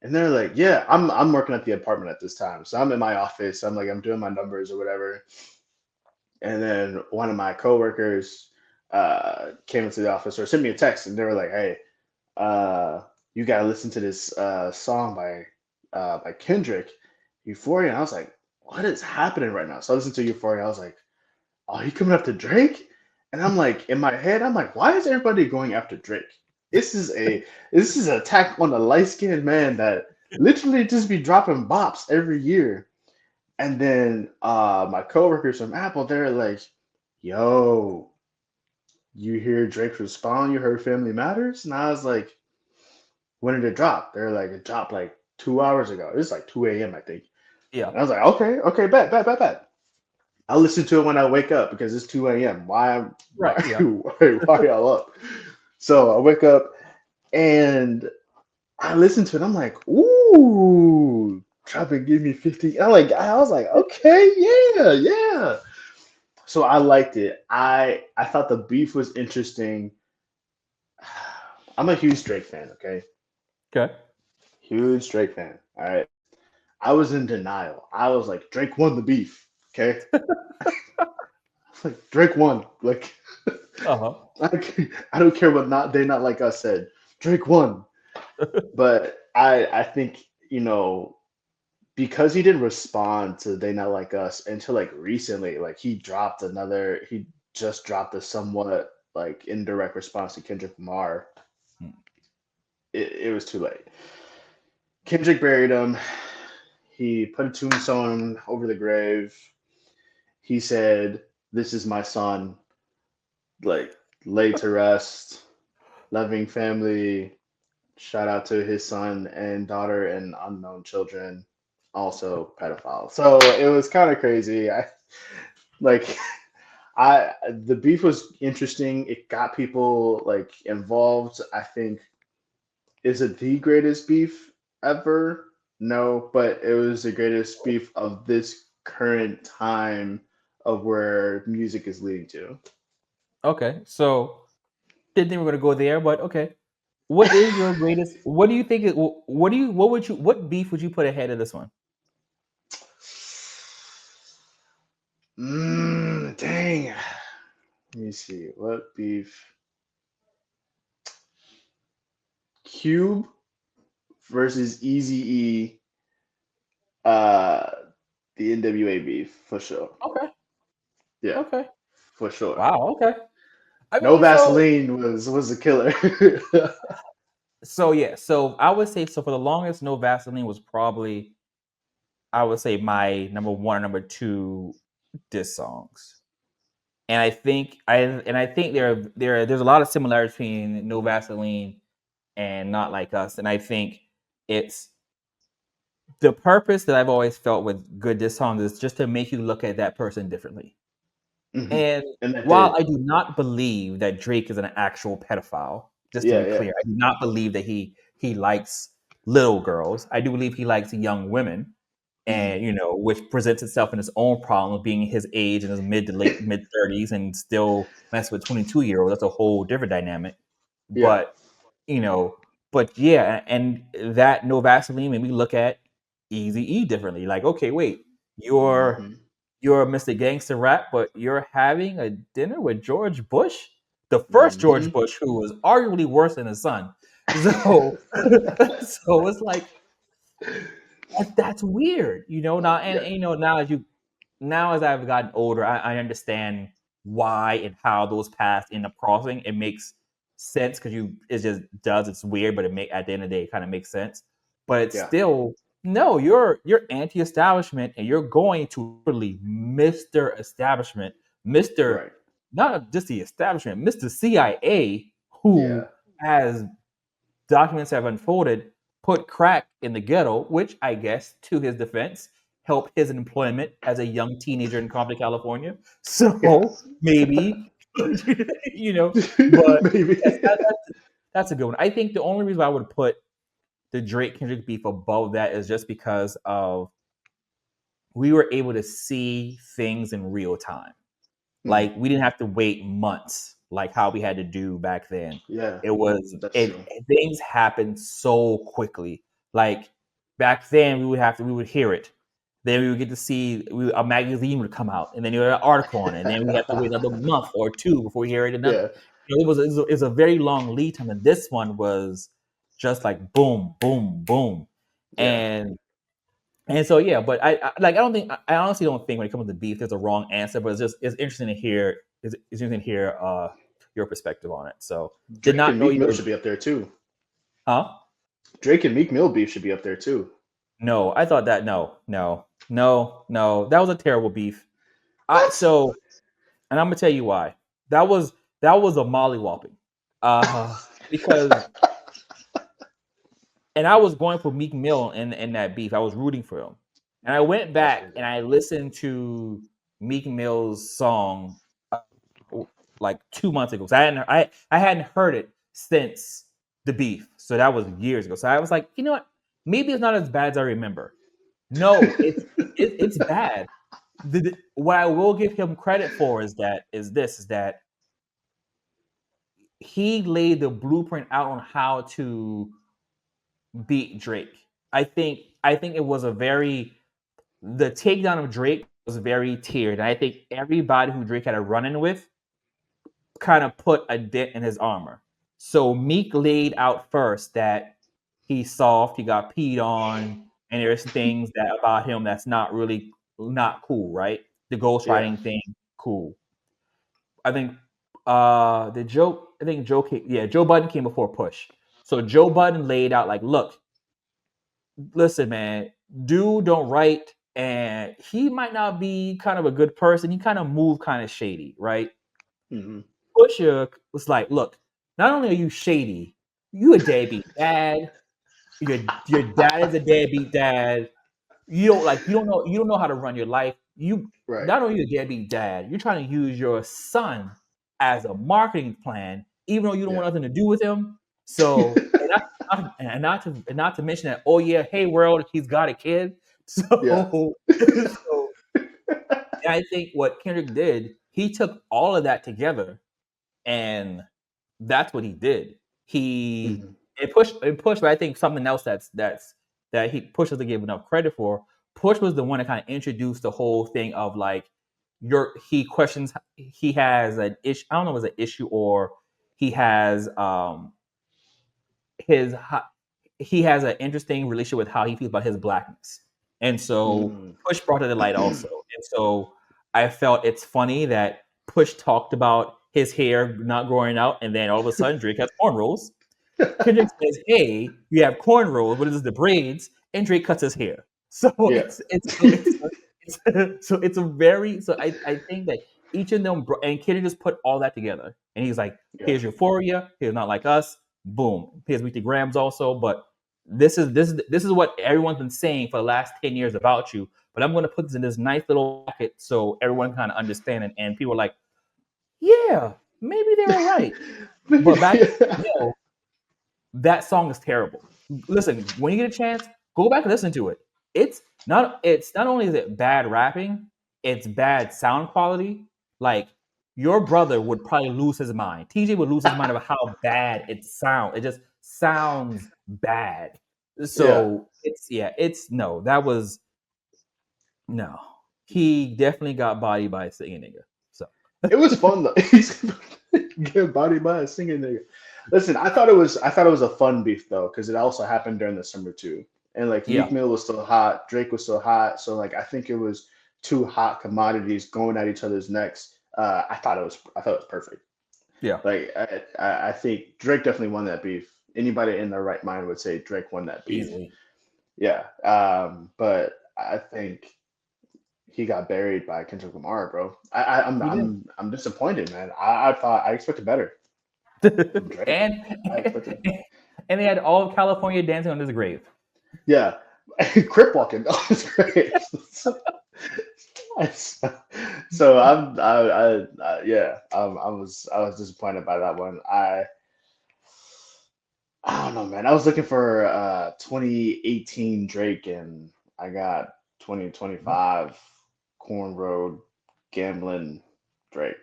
And they're like, "Yeah, I'm working at the apartment at this time, so I'm in my office. I'm doing my numbers or whatever." And then one of my coworkers came into the office or sent me a text, and they were like, "Hey, uh, you gotta listen to this song by Kendrick, Euphoria." And I was like, "What is happening right now?" So I listened to Euphoria. I was like, "Oh, he coming after Drake?" And I'm like, in my head, I'm like, "Why is everybody going after Drake? This is a this is an attack on a light skinned man that literally just be dropping bops every year." And then my coworkers from Apple, they're like, "Yo, you hear Drake's respond? You heard Family Matters?" And I was like, "When did it drop?" They're like, "It dropped like 2 hours ago. It's like 2 a.m. I think." Yeah. And I was like, "Okay, okay, bet. I'll listen to it when I wake up because it's 2 a.m. Right. Yeah. Why y'all up?" So I wake up and I listen to it. I'm like, "Ooh, drop and give me 50." I was like, "Okay, yeah." So I liked it. I thought the beef was interesting. I'm a huge Drake fan, okay? Okay. Huge Drake fan. All right. I was in denial. I was like, Drake won the beef. Okay. Like Drake won. Like Uh-huh. I don't care what not they not like us said. Drake won. But I think, because he didn't respond to They Not Like Us until like recently, like he just dropped a somewhat like indirect response to Kendrick Lamar. Mm. It was too late. Kendrick buried him. He put a tombstone over the grave. He said, "This is my son, like laid to rest, loving family." Shout out to his son and daughter and unknown children, also pedophile. So it was kind of crazy. I like I the beef was interesting. It got people like involved. I think, is it the greatest beef ever? No, but it was the greatest beef of this current time of where music is leading to. Okay. So didn't think we were gonna go there, but okay. What is your greatest? What do you think? What do you? What would you? What beef would you put ahead of this one? Dang. Let me see. What beef? Cube versus Easy E, uh, the NWA beef for sure. Okay. Yeah, Okay. for sure. Wow. Okay. I No mean, Vaseline was a killer. yeah. So I would say so. For the longest, no Vaseline was probably I would say my number one or number two diss songs. And I think there's a lot of similarities between No Vaseline and Not Like Us. And I think it's the purpose that I've always felt with good diss songs is just to make you look at that person differently. Hmm. And And that while did. I do not believe that Drake is an actual pedophile, just to Yeah, be yeah. clear, I do not believe that he likes little girls. I do believe he likes young women, Hmm. and which presents itself in its own problem of being his age in his mid 30s and still mess with 22-year-olds. That's a whole different dynamic. Yeah. But you know, but yeah, and that No Vaseline made me look at Easy E differently. Like, okay, wait, you're Hmm. you're Mr. Gangster Rap, but you're having a dinner with George Bush, the first George Hmm. Bush, who was arguably worse than his son. So, so it's like that's weird, Now, and, Yeah. and now as I've gotten older, I understand why and how those paths end up crossing. It makes sense because it just does. It's weird, but at the end of the day, it kind of makes sense. But it's Yeah. still no. You're anti-establishment, and you're going to really Mister Establishment, Mister Right. not just the establishment, Mister CIA, Yeah. who as documents have unfolded, put crack in the ghetto, which I guess, to his defense, help his employment as a young teenager in Compton, California. So maybe, but Maybe. yes, that's a good one. I think the only reason I would put the Drake Kendrick beef above that is just because of we were able to see things in real time. Mm, Like we didn't have to wait months like how we had to do back then. yeah, It was that's it true. things happened so quickly. Like back then we would hear it. Then we would get to see a magazine would come out, and then you had an article on it, and then we have to wait another month or two before we hear it. Another, Yeah, it was a very long lead time, and this one was just like boom, boom, boom, yeah. and so yeah, but I don't think I honestly don't think when it comes to beef there's a wrong answer, but it's interesting to hear it's interesting to hear your perspective on it. So did Drake not and know Meek you Mill were should be up there too. huh? Drake and Meek Mill beef should be up there too. No, I thought that no. That was a terrible beef. I What? so and I'm gonna tell you why. That was a mollywhopping. Because and I was going for Meek Mill in that beef. I was rooting for him. And I went That's back crazy. and I listened to Meek Mill's song like 2 months ago. So I hadn't heard it since the beef. So that was years ago. So I was like, you know what? Maybe it's not as bad as I remember. No, it's bad. What I will give him credit for is that he laid the blueprint out on how to beat Drake. I think it was the takedown of Drake was very tiered. And I think everybody who Drake had a run in with kind of put a dent in his armor. So Meek laid out first that he's soft, he got peed on, and there's things that about him that's not cool, right? The Yeah. ghostwriting thing, cool. I think Joe Budden came before Push. So Joe Budden laid out like, look, listen, man, dude don't write, and he might not be kind of a good person. He kind of moved kind of shady, right? Hmm. Pusha was like, look, not only are you shady, you a deadbeat dad. Your dad is a deadbeat dad. You don't know how to run your life. You Right. not only a deadbeat dad, you're trying to use your son as a marketing plan, even though you don't want Yeah. nothing to do with him. So and not to mention that, oh yeah, hey world, he's got a kid. Yeah. So so I think what Kendrick did, he took all of that together, and that's what he did. He Hmm. it pushed, but I think something else that he Push doesn't give enough credit for. Push was the one that kind of introduced the whole thing of like he questions he has an issue. I don't know if it's an issue or he has his he has an interesting relationship with how he feels about his blackness, and so Mm. Push brought it to light also. And so I felt it's funny that Push talked about his hair not growing out, and then all of a sudden Drake has cornrows. Kendrick says, "Hey, you have cornrows. What is the braids?" And Drake cuts his hair. So Yeah. it's a very so I think that each of them and Kendrick just put all that together, and he's like, Yeah. "Here's Euphoria. Here's Not Like Us. Boom. Here's Weekly Grams also." But this is what everyone's been saying for the last 10 years about you. But I'm going to put this in this nice little packet so everyone can kind of understand it. And people are like, "Yeah, maybe they were right." But back Yeah. then, that song is terrible. Listen, when you get a chance, go back and listen to it. It's not only is it bad rapping, it's bad sound quality. Like your brother would probably lose his mind. TJ would lose his mind about how bad it sounds. It just sounds bad. Yeah. So it's no, that was no. He definitely got bodied by a singing nigga. So It was fun though. He's getting bodied by a singing nigga. Listen, I thought it was a fun beef though, because it also happened during the summer too. And like yeah, Meek Mill was still hot, Drake was still hot. So like I think it was two hot commodities going at each other's necks. I thought it was perfect. yeah, Like I think Drake definitely won that beef. Anybody in their right mind would say Drake won that beef. easily. Yeah. But I think he got buried by Kendrick Lamar, bro. He did. I'm disappointed, man. I thought I expected better from Drake. and I expected, and they had all of California dancing on his grave. yeah. Crip walking. Oh, it's great. So yeah, I was disappointed by that one. I don't know, man. I was looking for 2018 Drake, and I got 2025 Corn Road gambling Drake.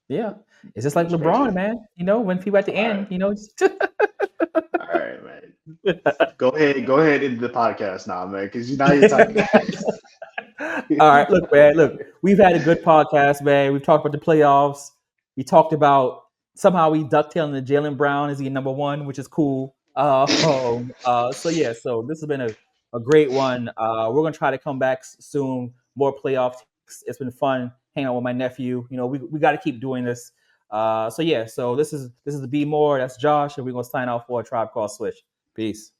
Yeah, it's just It like was crazy. LeBron, man. When people at the All right, end, all right, man. Go ahead into the podcast now, man, because now you're talking. All right, look, man. Look, we've had a good podcast, man. We've talked about the playoffs. We talked about somehow we ducktailing the Jalen Brown is he number one, which is cool. So yeah, so this has been a great one. We're gonna try to come back soon. More playoff takes. It's been fun hanging out with my nephew. We got to keep doing this. So yeah, so this is the Be More. That's Josh, and we're gonna sign off for a Tribe Called Swish. Peace.